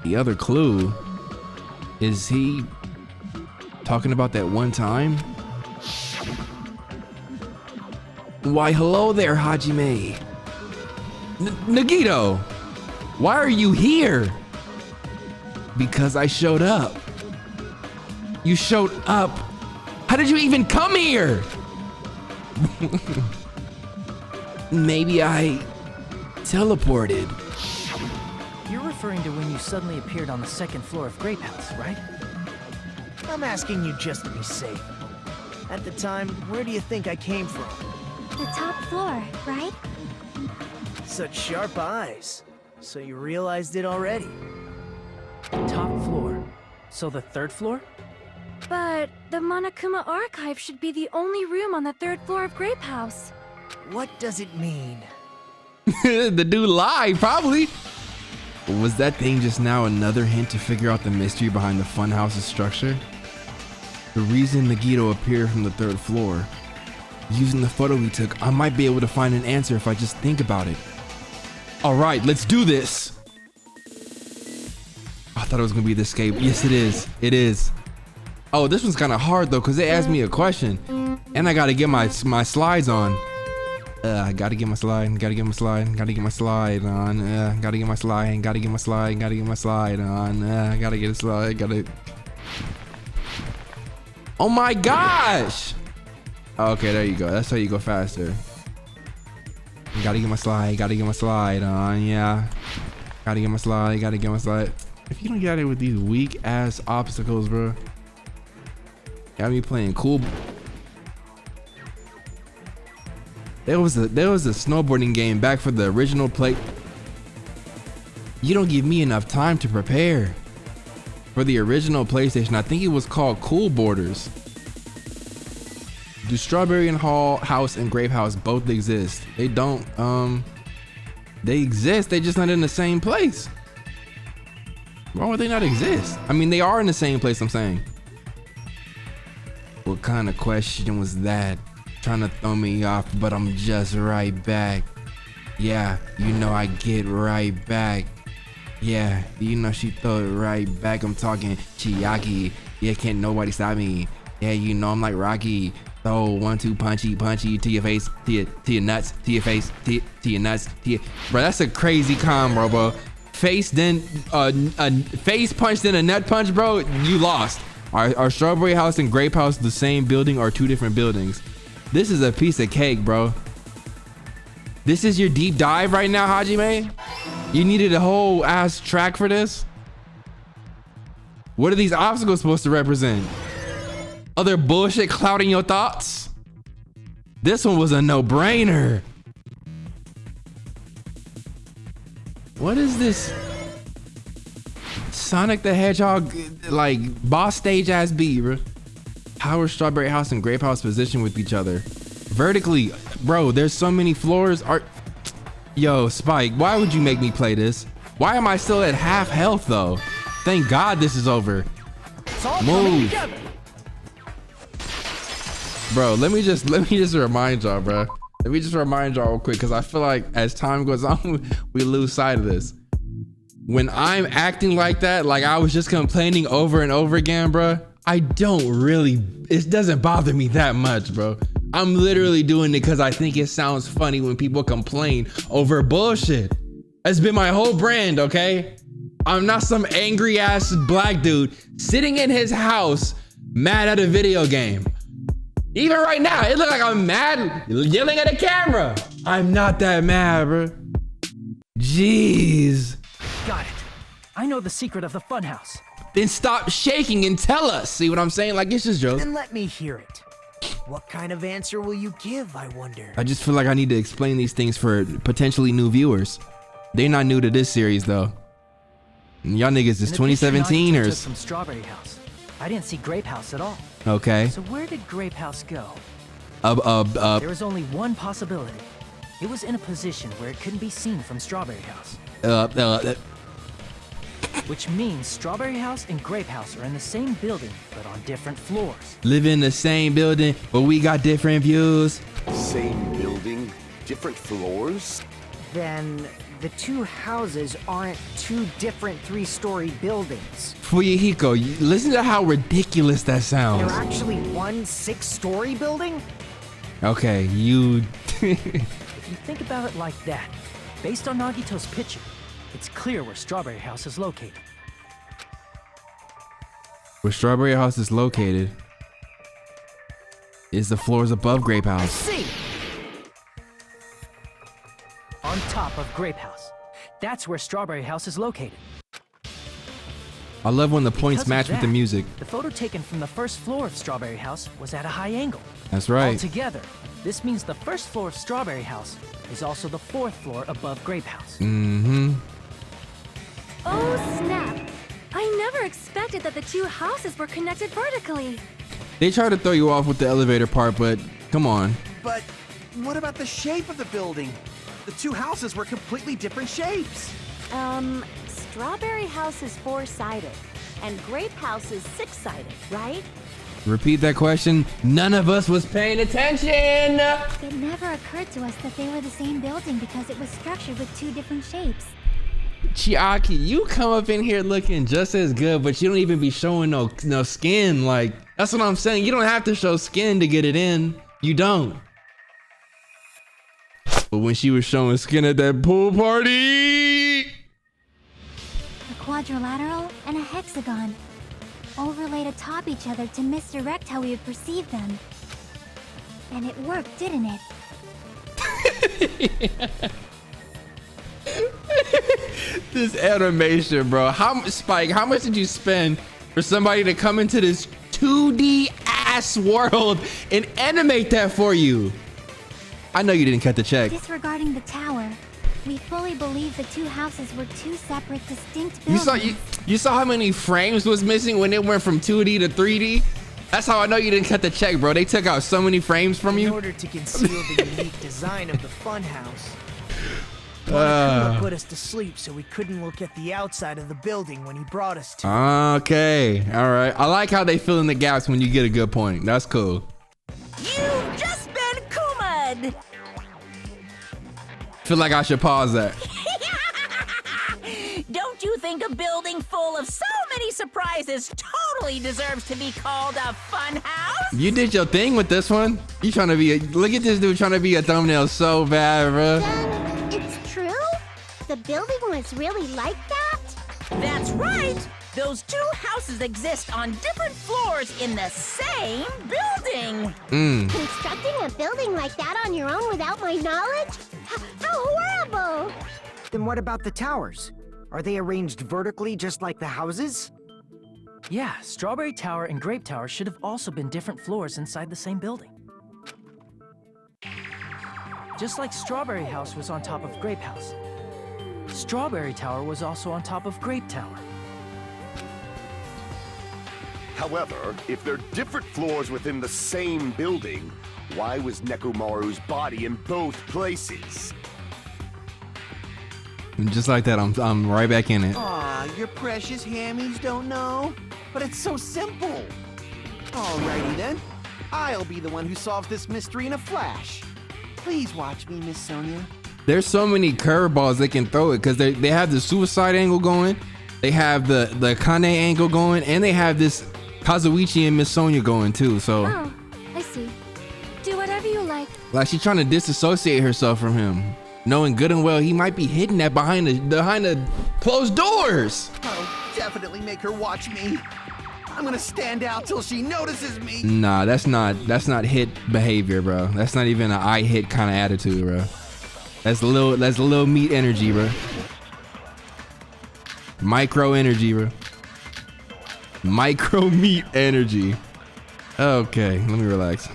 The other clue? Is he talking about that one time? Why, hello there, Hajime. Nagito, why are you here? Because I showed up. You showed up. How did you even come here? Maybe I teleported. You're referring to when you suddenly appeared on the second floor of Grape House, right? I'm asking you just to be safe. At the time, where do you think I came from? The top floor, right? Such sharp eyes. So you realized it already? Top floor. So the third floor? But the Monokuma Archive should be the only room on the third floor of Grape House. What does it mean? The dude lied, probably. Was that thing just now another hint to figure out the mystery behind the Funhouse's structure? The reason Nagito appeared from the 3rd floor. Using the photo we took, I might be able to find an answer if I just think about it. All right, let's do this. I thought it was gonna be the escape. Yes, it is. It is. Oh, this one's kind of hard though, cause they asked me a question, and I gotta get my slides on. I gotta get my slide. Gotta get my slide. Gotta get my slide on. Gotta get my slide. Gotta get my slide. Gotta get my slide on. Gotta get a slide. Gotta. Oh my gosh! Okay, there you go. That's how you go faster. Gotta get my slide. Gotta get my slide on. Yeah. Gotta get my slide. Gotta get my slide. If you don't get out of here with these weak ass obstacles, bro. Got me playing cool. There was a snowboarding game back for the original play. You don't give me enough time to prepare. For the original PlayStation, I think it was called Cool Borders. Do Strawberry and House and Grape House both exist? They don't. They exist. They just not in the same place. Why would they not exist? I mean, they are in the same place, I'm saying. What kind of question was that? Trying to throw me off, but I'm just right back. Yeah, you know I get right back. Yeah, you know she throw it right back. I'm talking Chiaki. Yeah, can't nobody stop me. Yeah, you know I'm like Rocky. Throw 1-2 punchy to your face, to your nuts, to your face, to your nuts, to your... Bro, that's a crazy combo, bro. Face then a face punch then a nut punch, bro. You lost. Are Strawberry House and Grape House the same building or 2 different buildings? This is a piece of cake, bro. This is your deep dive right now, Hajime? You needed a whole ass track for this? What are these obstacles supposed to represent? Other bullshit clouding your thoughts? This one was a no-brainer. What is this? Sonic the Hedgehog, like boss stage ass beat, bro. How are Strawberry House and Grape House positioned with each other? Vertically, bro, there's so many floors. Yo, Spike, why would you make me play this? Why am I still at half health though? Thank God this is over. Move. Bro, let me just remind y'all, bro. Let me just remind y'all real quick, because I feel like as time goes on, we lose sight of this. When I'm acting like that, like I was just complaining over and over again, bro, I don't really, it doesn't bother me that much, bro. I'm literally doing it because I think it sounds funny when people complain over bullshit. That's been my whole brand, okay? I'm not some angry ass black dude sitting in his house mad at a video game. Even right now, it looks like I'm mad yelling at a camera. I'm not that mad, bro. Jeez. Got it. I know the secret of the Funhouse. Then stop shaking and tell us. See what I'm saying? Like, it's just jokes. Then let me hear it. What kind of answer will you give, I wonder? I just feel like I need to explain these things for potentially new viewers. They're not new to this series, though. Y'all niggas is 2017 or... From Strawberry House. I didn't see Grape House at all. Okay. So where did Grape House go? There was only one possibility. It was in a position where it couldn't be seen from Strawberry House. Which means Strawberry House and Grape House are in the same building, but on different floors. Live in the same building, but we got different views. Same building, different floors? Then the 2 houses aren't 2 different 3-story buildings. Fuyuhiko, listen to how ridiculous that sounds. They're actually 1 6-story building? Okay, you... If you think about it like that, based on Nagito's picture, it's clear where Strawberry House is located. Where Strawberry House is located is the floors above Grape I House. see! On top of Grape House. That's where Strawberry House is located. I love when the points Because of match with the that, music. The photo taken from the first floor of Strawberry House was at a high angle. That's right. Altogether, this means the first floor of Strawberry House is also the 4th floor above Grape House. Mm-hmm. Oh, snap. I never expected that the 2 houses were connected vertically. They try to throw you off with the elevator part, but come on. But what about the shape of the building? The 2 houses were completely different shapes. Strawberry House is 4-sided, and Grape House is 6-sided, right? Repeat that question. None of us was paying attention. It never occurred to us that they were the same building because it was structured with 2 different shapes. Chiaki, you come up in here looking just as good, but you don't even be showing no skin. Like, that's what I'm saying. You don't have to show skin to get it in. You don't. But when she was showing skin at that pool party. A quadrilateral and a hexagon, overlaid atop each other to misdirect how we would perceive them. And it worked, didn't it? This animation, bro. Spike, how much did you spend for somebody to come into this 2D ass world and animate that for you? I know you didn't cut the check. Disregarding the tower, we fully believe the 2 houses were 2 separate, distinct buildings. You saw how many frames was missing when it went from 2D to 3D? That's how I know you didn't cut the check, bro. They took out so many frames from you. In order to conceal the unique design of the Funhouse, Monokuma put us to sleep so we couldn't look at the outside of the building when he brought us to. Okay, all right. I like how they fill in the gaps when you get a good point. That's cool. You've just been Kuma'd! Feel like I should pause that. Don't you think a building full of so many surprises totally deserves to be called a fun house? You did your thing with this one. You trying to be look at this dude trying to be a thumbnail so bad, bro. It's true? The building was really like that? That's right! Those 2 houses exist on different floors in the same building! Constructing a building like that on your own without my knowledge? How horrible! Then what about the towers? Are they arranged vertically just like the houses? Yeah, Strawberry Tower and Grape Tower should have also been different floors inside the same building. Just like Strawberry House was on top of Grape House, Strawberry Tower was also on top of Grape Tower. However, if they're different floors within the same building, why was Nekomaru's body in both places? And just like that, I'm right back in it. Aw, your precious hammies don't know? But it's so simple. Alrighty then. I'll be the one who solves this mystery in a flash. Please watch me, Miss Sonia. There's so many curveballs they can throw it because they have the suicide angle going, they have the Kane angle going, and they have this Kazuichi and Miss Sonia going too. So Oh, I see. Do whatever you like. like she's trying to disassociate herself from him, knowing good and well he might be hidden that behind the closed doors. I'll definitely make her watch me. I'm gonna stand out till she notices me. Nah, that's not hit behavior, bro. That's not even an I hit kind of attitude, bro. That's a little meat energy, bro. Micro energy, bro. Micro meat energy. Okay, let me relax.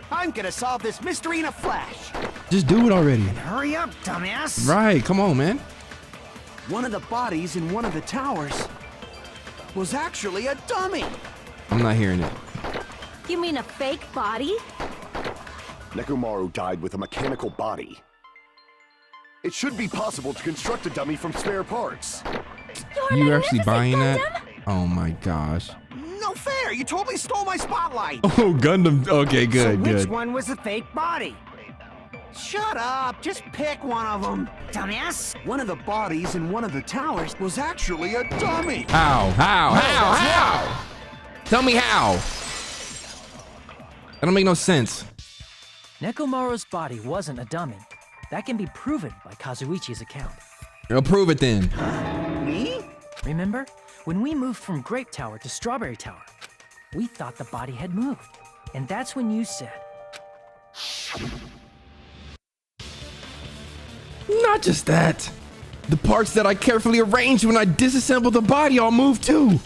I'm gonna solve this mystery in a flash. Just do it already. Hurry up, dumbass! Right, come on, man. One of the bodies in one of the towers was actually a dummy. I'm not hearing it. You mean a fake body? Nekomaru died with a mechanical body. It should be possible to construct a dummy from spare parts. You actually buying that? Oh my gosh. No fair, you totally stole my spotlight. Oh, Gundam. Okay, So good, which good. one was the fake body? Shut up, just pick one of them. Dumbass! One of the bodies in one of the towers was actually a dummy. How? Tell me how. That don't make no sense. Nekomaru's body wasn't a dummy. That can be proven by Kazuichi's account. I'll prove it then. Me? Remember? When we moved from Grape Tower to Strawberry Tower, we thought the body had moved. And that's when you said... Not just that. The parts that I carefully arranged when I disassembled the body all moved too.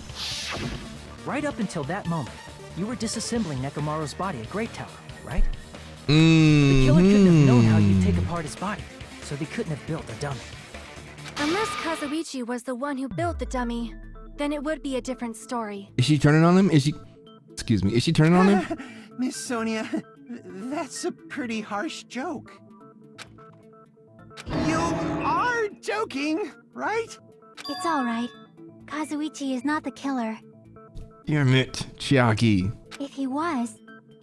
Right up until that moment, you were disassembling Nekomaru's body at Grape Tower, right? The killer couldn't have known how you'd take apart his body, so they couldn't have built a dummy. Unless Kazuichi was the one who built the dummy, then it would be a different story. Is she turning on him? Is she turning on him? Miss Sonia, that's a pretty harsh joke. You are joking, right? It's alright. Kazuichi is not the killer. Damn it, Chiaki. If he was,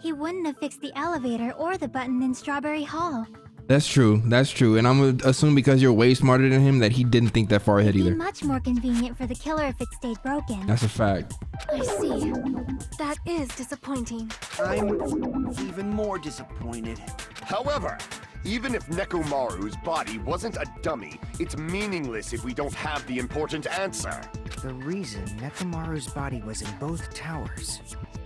he wouldn't have fixed the elevator or the button in Strawberry Hall. That's true. That's true. And I'm gonna assume because you're way smarter than him that he didn't think that far ahead It'd be either. much more convenient for the killer if it stayed broken. That's a fact. I see. That is disappointing. I'm even more disappointed. However, even if Nekomaru's body wasn't a dummy, it's meaningless if we don't have the important answer. The reason Nekomaru's body was in both towers,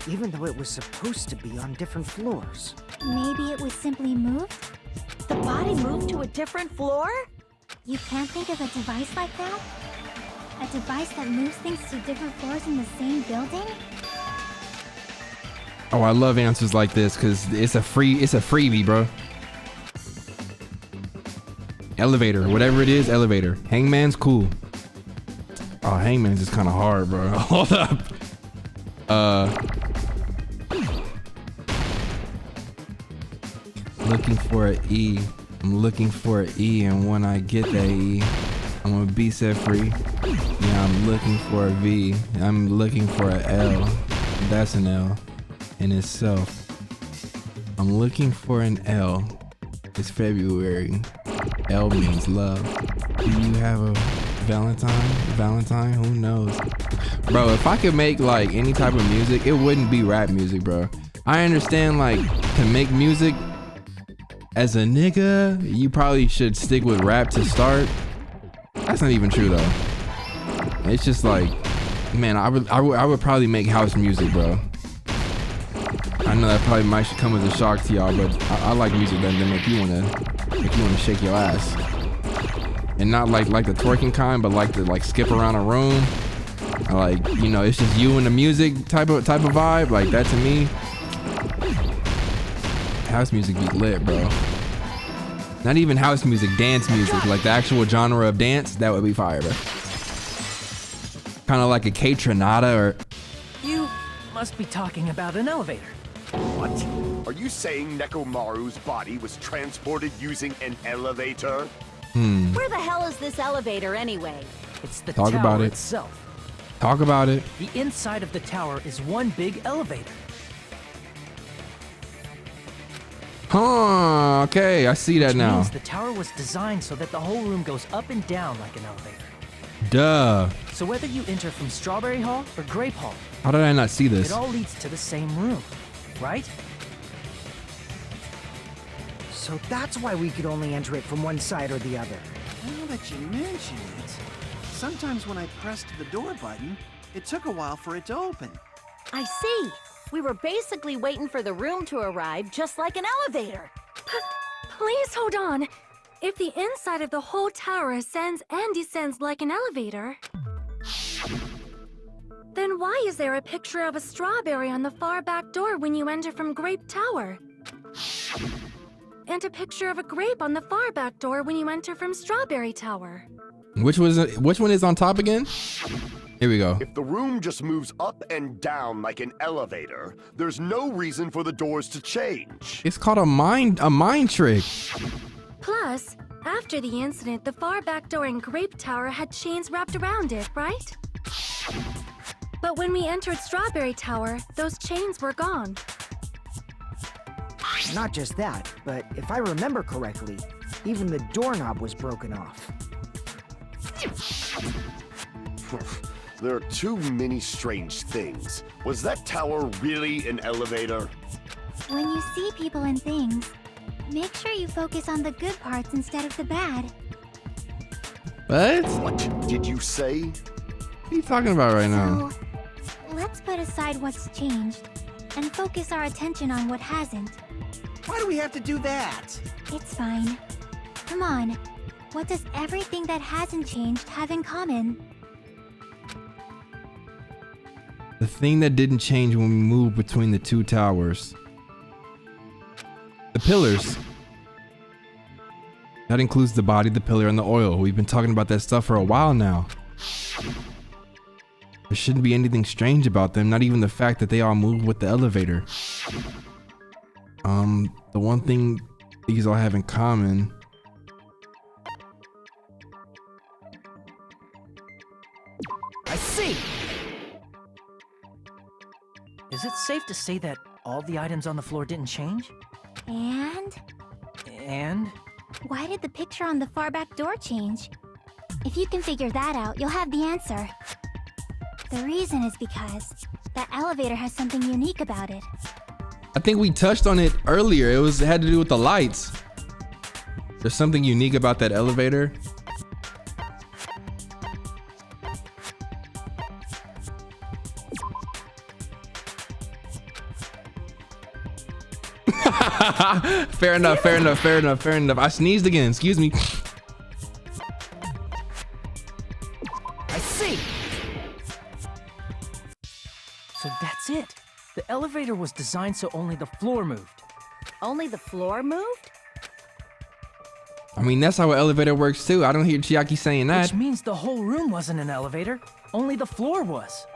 even though it was supposed to be on different floors. Maybe it was simply moved? The body moved to a different floor? You can't think of a device like that? A device that moves things to different floors in the same building? Oh, I love answers like this because it's a freebie, bro. Elevator, whatever it is, elevator. Hangman's cool. Oh, Hangman's is kind of hard, bro. Hold up. Looking for an E. I'm looking for an E, and when I get that E, I'm gonna be set free. Yeah, I'm looking for a V. I'm looking for an L. That's an L in itself. I'm looking for an L. It's February. L means love. Do you have a Valentine? Who knows? Bro, if I could make like any type of music, it wouldn't be rap music, bro. I understand like to make music as a nigga, you probably should stick with rap to start. That's not even true though. It's just like, man, I would probably make house music, bro. I know that probably might should come as a shock to y'all, but I like music that make you wanna shake your ass, and not like the twerking kind, but like to like skip around a room, like, you know, it's just you and the music type of vibe. Like that to me, house music be lit, bro. Not even house music, dance music, like the actual genre of dance, that would be fire, bro. Kind of like a K-Tronada or... You must be talking about an elevator. What? Are you saying Nekomaru's body was transported using an elevator? Where the hell is this elevator anyway? It's the Talk tower about it. itself. Talk about it. The inside of the tower is one big elevator. Huh, okay, I see that Which now. means the tower was designed so that the whole room goes up and down like an elevator. Duh. So whether you enter from Strawberry Hall or Grape Hall, How did I not see this? it all leads to the same room, right? So that's why we could only enter it from one side or the other. Now that you mention it, sometimes when I pressed the door button, it took a while for it to open. I see. We were basically waiting for the room to arrive, just like an elevator. Please hold on. If the inside of the whole tower ascends and descends like an elevator, then why is there a picture of a strawberry on the far back door when you enter from Grape Tower? And a picture of a grape on the far back door when you enter from Strawberry Tower. Which one is on top again? Here we go. If the room just moves up and down like an elevator, there's no reason for the doors to change. It's called a mind trick. Plus, after the incident, the far back door in Grape Tower had chains wrapped around it, right? But when we entered Strawberry Tower, those chains were gone. Not just that, but if I remember correctly, even the doorknob was broken off. There are too many strange things. Was that tower really an elevator? When you see people and things, make sure you focus on the good parts instead of the bad. What? What did you say? What are you talking about right now? So, let's put aside what's changed and focus our attention on what hasn't. Why do we have to do that? It's fine. Come on. What does everything that hasn't changed have in common? The thing that didn't change when we moved between the two towers. The pillars. That includes the body, the pillar, and the oil. We've been talking about that stuff for a while now. There shouldn't be anything strange about them, not even the fact that they all move with the elevator. The one thing these all have in common I see. Is it safe to say that all the items on the floor didn't change? And? And? Why did the picture on the far back door change? If you can figure that out, you'll have the answer. The reason is because that elevator has something unique about it. I think we touched on it earlier. It had to do with the lights. There's something unique about that elevator. Fair enough, fair enough, fair enough, fair enough. I sneezed again, excuse me. I see. So that's it. The elevator was designed so only the floor moved. Only the floor moved? I mean, that's how an elevator works too. I don't hear Chiaki saying that. Which means the whole room wasn't an elevator. Only the floor was.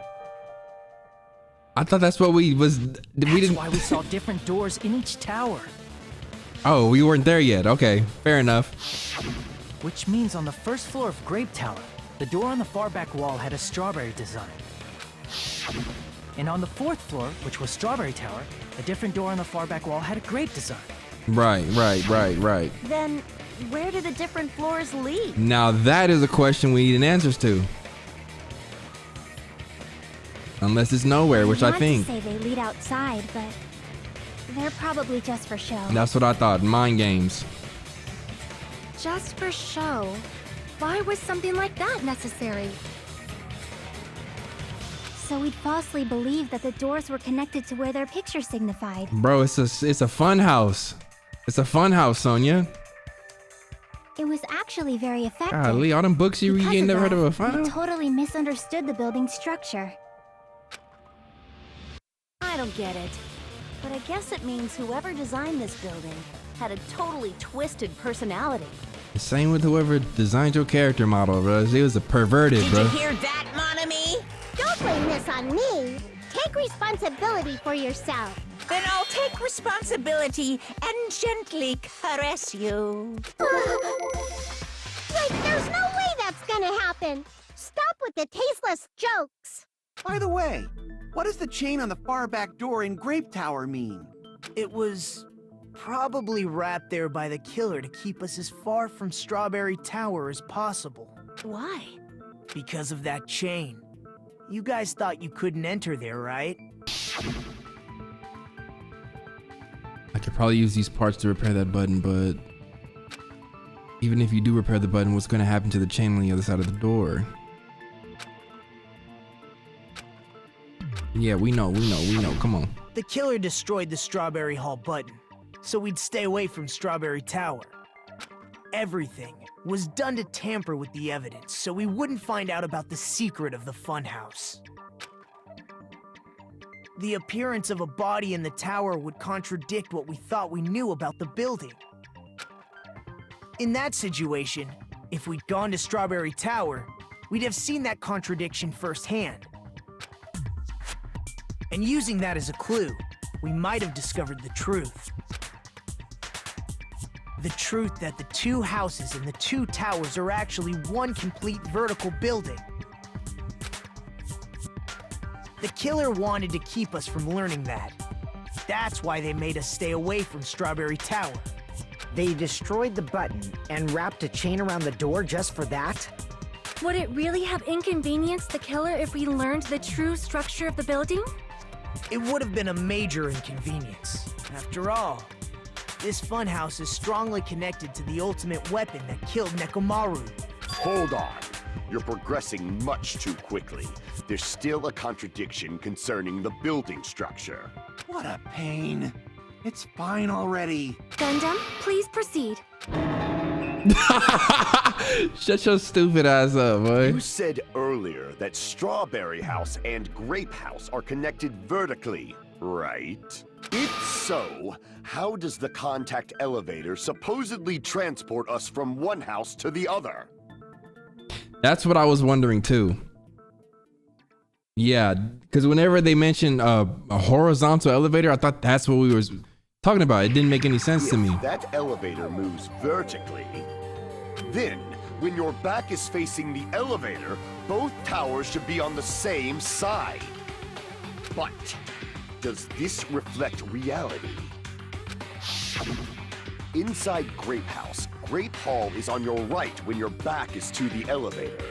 I thought that's what we was. That's why we saw different doors in each tower. Oh, we weren't there yet. Okay, fair enough. Which means on the first floor of Grape Tower, the door on the far back wall had a strawberry design. And on the fourth floor, which was Strawberry Tower, a different door on the far back wall had a grape design. Right. Then where do the different floors lead? Now that is a question we need answers to. Unless it's nowhere, which I think. I want to say they lead outside, but they're probably just for show. That's what I thought. Mind games. Just for show? Why was something like that necessary? So we'd falsely believe that the doors were connected to where their picture signified. Bro, it's a fun house. It's a fun house, Sonia. It was actually very effective. Golly, all them books you read, you ain't never heard of a fun we house? totally misunderstood the building's structure. I don't get it. But I guess it means whoever designed this building had a totally twisted personality. The same with whoever designed your character model, bro. He was a perverted, Did bro. you hear that, mon ami? Don't blame this on me. Take responsibility for yourself. Then I'll take responsibility and gently caress you. Like, there's no way that's gonna happen. Stop with the tasteless jokes. By the way, what does the chain on the far back door in Grape Tower mean? It was probably wrapped there by the killer to keep us as far from Strawberry Tower as possible. Why? Because of that chain. You guys thought you couldn't enter there, right? I could probably use these parts to repair that button, but even if you do repair the button, what's going to happen to the chain on the other side of the door? Yeah, we know. Come on. The killer destroyed the Strawberry Hall button, so we'd stay away from Strawberry Tower. Everything was done to tamper with the evidence, so we wouldn't find out about the secret of the Funhouse. The appearance of a body in the tower would contradict what we thought we knew about the building. In that situation, if we'd gone to Strawberry Tower, we'd have seen that contradiction firsthand. And using that as a clue, we might have discovered the truth. The truth that the two houses and the two towers are actually one complete vertical building. The killer wanted to keep us from learning that. That's why they made us stay away from Strawberry Tower. They destroyed the button and wrapped a chain around the door just for that? Would it really have inconvenienced the killer if we learned the true structure of the building? It would have been a major inconvenience. After all, this funhouse is strongly connected to the ultimate weapon that killed Nekomaru. Hold on. You're progressing much too quickly. There's still a contradiction concerning the building structure. What a pain. It's fine already. Gundam, please proceed. Shut your stupid ass up, boy. You said earlier that Strawberry House and Grape House are connected vertically, right? If so, how does the contact elevator supposedly transport us from one house to the other? That's what I was wondering too. Yeah, because whenever they mentioned a horizontal elevator, I thought that's what we were talking about. It didn't make any sense to me. If that elevator moves vertically, then When your back is facing the elevator, both towers should be on the same side. But does this reflect reality? Inside Grape House, Grape Hall is on your right when your back is to the elevator.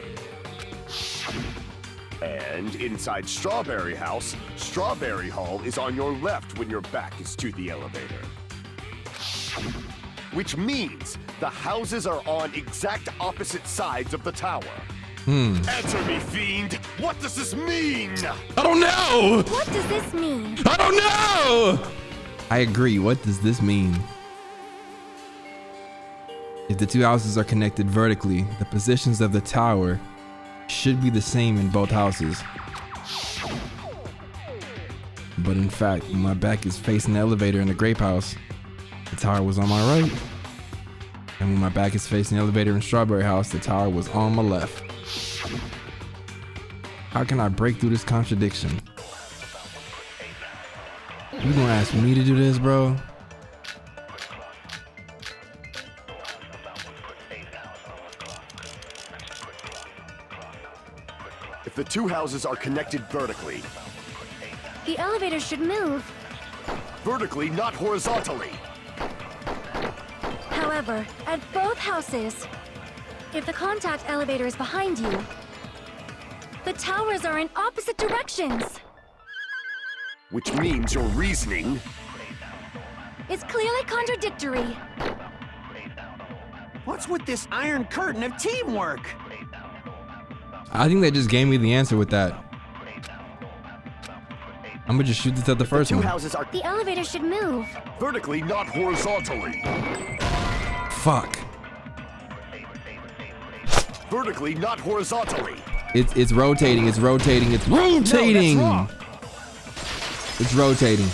And inside Strawberry House, Strawberry Hall is on your left when your back is to the elevator. Which means the houses are on exact opposite sides of the tower. Answer me, fiend! What does this mean? I don't know! What does this mean? I don't know! I agree. What does this mean? If the two houses are connected vertically, the positions of the tower should be the same in both houses. But in fact, when my back is facing the elevator in the Grape House, the tower was on my right. And when my back is facing the elevator in Strawberry House, the tower was on my left. How can I break through this contradiction? You gonna ask me to do this, bro? If the two houses are connected vertically. The elevator should move. Vertically, not horizontally. However, at both houses, if the contact elevator is behind you, the towers are in opposite directions. Which means your reasoning It's clearly contradictory. What's with this iron curtain of teamwork? I think they just gave me the answer with that. I'm gonna just shoot this at the first two one. houses are The elevator should move. vertically, not horizontally. Fuck. Vertically, not horizontally. It's rotating. It's rotating. It's rotating. No, that's wrong. It's rotating.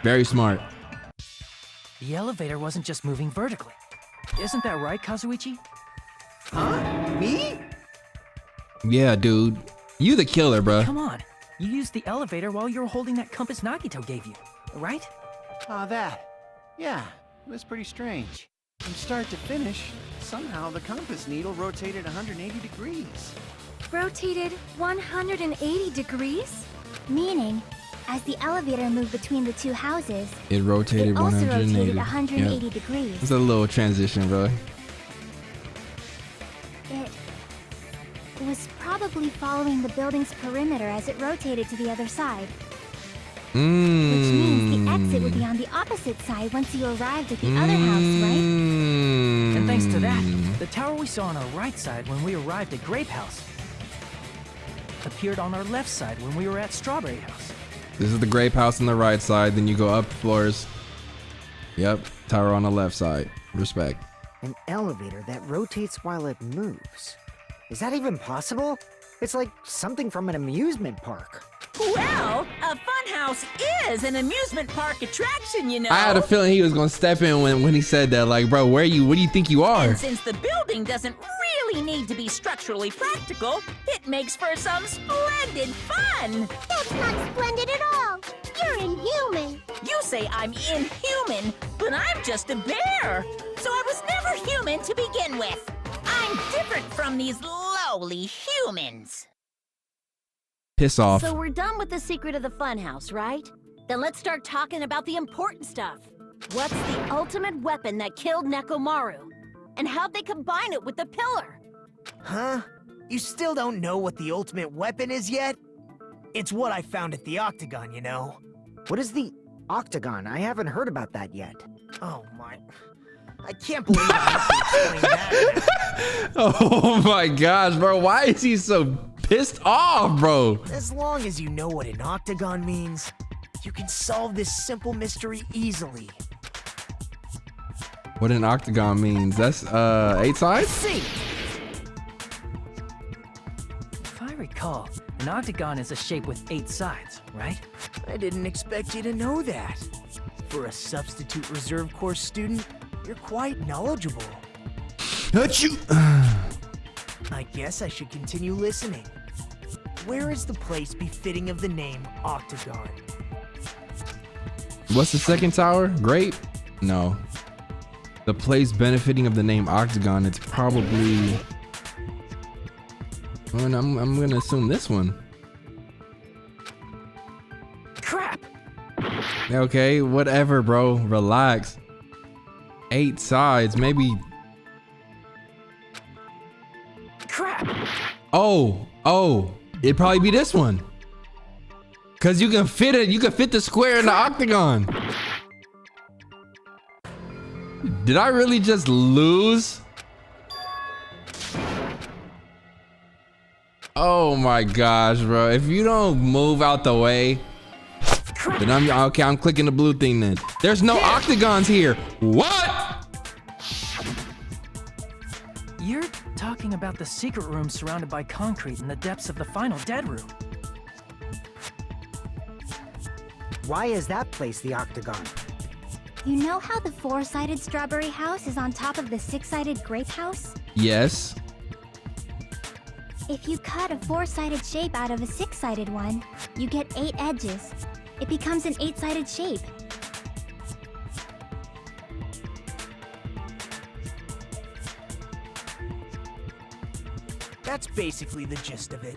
Very smart. The elevator wasn't just moving vertically. Isn't that right, Kazuichi? Huh? Me? Yeah, dude. You the killer, bruh. Come on. You used the elevator while you were holding that compass Nagito gave you, right? Ah, that. Yeah, it was pretty strange. From start to finish, somehow the compass needle rotated 180 degrees. Rotated 180 degrees? Meaning, as the elevator moved between the two houses, It rotated it also 180. rotated 180 Yep. degrees. It's a little transition, bro. It was probably following the building's perimeter as it rotated to the other side. Which means the exit would be on the opposite side once you arrived at the other house, right? And thanks to that, the tower we saw on our right side when we arrived at Grape House appeared on our left side when we were at Strawberry House. This is the Grape House on the right side. Then you go up floors. Yep. Tower on the left side. Respect. An elevator that rotates while it moves. Is that even possible? It's like something from an amusement park. Well, a funhouse is an amusement park attraction, you know. I had a feeling he was gonna step in when he said that. Like, bro, what do you think you are? And since the building doesn't really need to be structurally practical, it makes for some splendid fun. That's not splendid at all. You're inhuman. You say I'm inhuman, but I'm just a bear. So I was never human to begin with. I'm different from these lowly humans. Piss off. So we're done with the secret of the funhouse, right? Then let's start talking about the important stuff. What's the ultimate weapon that killed Nekomaru? And how'd they combine it with the pillar? Huh? You still don't know what the ultimate weapon is yet? It's what I found at the Octagon, you know. What is the Octagon? I haven't heard about that yet. Oh my... I can't believe I have to explain that now. Oh my gosh, bro. Why is he so pissed off, bro? As long as you know what an octagon means, you can solve this simple mystery easily. What an octagon means? That's 8 sides? See? If I recall, an octagon is a shape with 8 sides, right? I didn't expect you to know that. For a substitute reserve course student, you're quite knowledgeable. Achoo. I guess I should continue listening. Where is the place befitting of the name Octagon? What's the second tower? Grape? No. The place benefiting of the name Octagon. It's probably... Well, I'm gonna assume this one. Crap! Okay, whatever, bro. Relax. 8 sides, maybe. Crap! Oh, it'd probably be this one. Cause you can fit it. You can fit the square in the octagon. Did I really just lose? Oh my gosh, bro. If you don't move out the way, then I'm clicking the blue thing then. There's no octagons here. What? You're talking about the secret room surrounded by concrete in the depths of the final dead room. Why is that place the octagon? You know how the 4-sided strawberry house is on top of the 6-sided grape house? Yes. If you cut a 4-sided shape out of a 6-sided one, you get 8 edges. It becomes an 8-sided shape. That's basically the gist of it.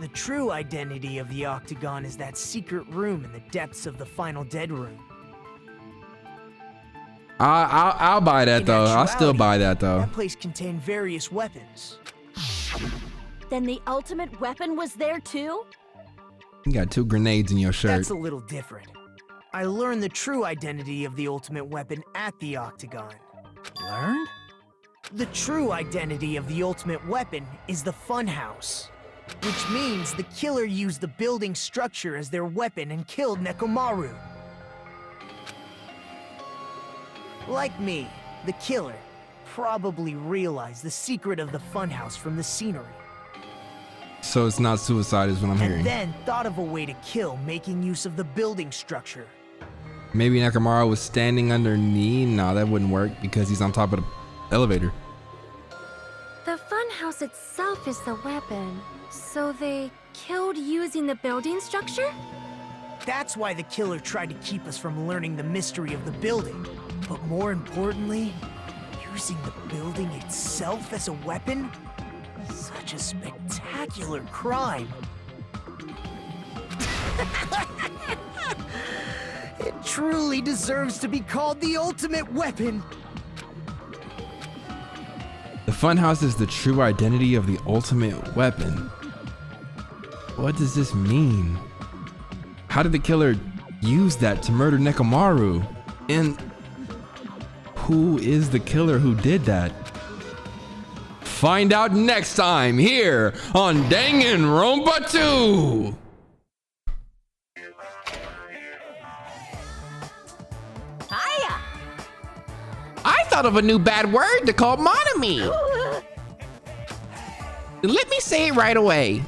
The true identity of the octagon is that secret room in the depths of the final dead room. I'll buy that though. I'll still buy that though. That place contained various weapons. Then the ultimate weapon was there too? You got 2 grenades in your shirt. That's a little different. I learned the true identity of the ultimate weapon at the octagon. Learned? The true identity of the ultimate weapon is the Funhouse, which means the killer used the building structure as their weapon and killed Nekomaru. Like me, the killer probably realized the secret of the Funhouse from the scenery. So it's not suicide is what I'm hearing. And then thought of a way to kill making use of the building structure. Maybe Nekomaru was standing underneath. No, that wouldn't work because he's on top of the elevator. The funhouse itself is the weapon. So they killed using the building structure? That's why the killer tried to keep us from learning the mystery of the building. But more importantly, using the building itself as a weapon? Such a spectacular crime. It truly deserves to be called the ultimate weapon. The Funhouse is the true identity of the ultimate weapon. What does this mean? How did the killer use that to murder Nekomaru? And who is the killer who did that? Find out next time here on Danganronpa 2. Hiya! I thought of a new bad word to call Monami. Let me say it right away.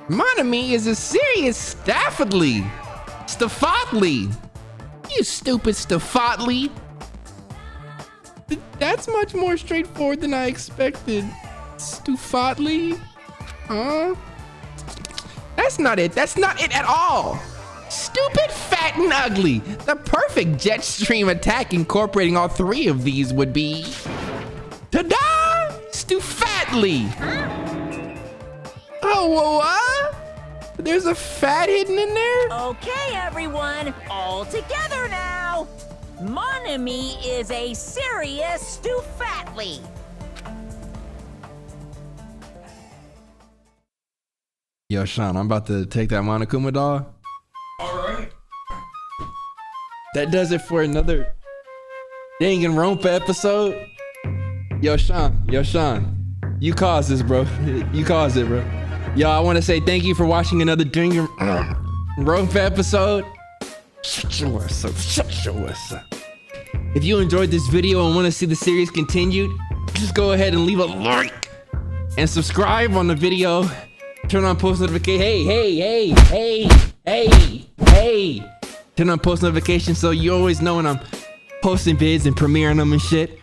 Monami is a serious staffodly. Staffatly. You stupid Staffatly. That's much more straightforward than I expected. Stuffatly? Huh? That's not it. That's not it at all. Stupid, fat, and ugly. The perfect jet stream attack incorporating all 3 of these would be... Ta-da! Stuffatly. Oh, what? There's a fat hidden in there? Okay, everyone, all together now. Monami is a serious Stuffatly. Yo, Sean, I'm about to take that Monokuma doll. Alright. That does it for another Danganronpa episode. Yo, Sean, you caused this, bro. You caused it, bro. Yo, I want to say thank you for watching another Danganronpa episode. Shut your ass up. If you enjoyed this video and want to see the series continued, just go ahead and leave a like and subscribe on the video. Turn on post notifications. Hey. Turn on post notifications so you always know when I'm posting vids and premiering them and shit.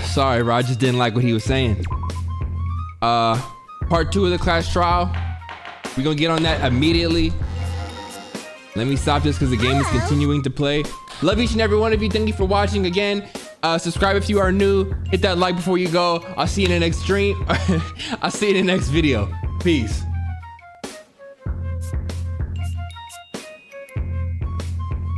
Sorry, bro. I just didn't like what he was saying. Part 2 of the class trial We're gonna get on that immediately. Let me stop this because the game is continuing to play. Love each and every one of you. Thank you for watching again. Subscribe if you are new. Hit that like before you go. I'll see you in the next stream. I'll see you in the next video. Peace.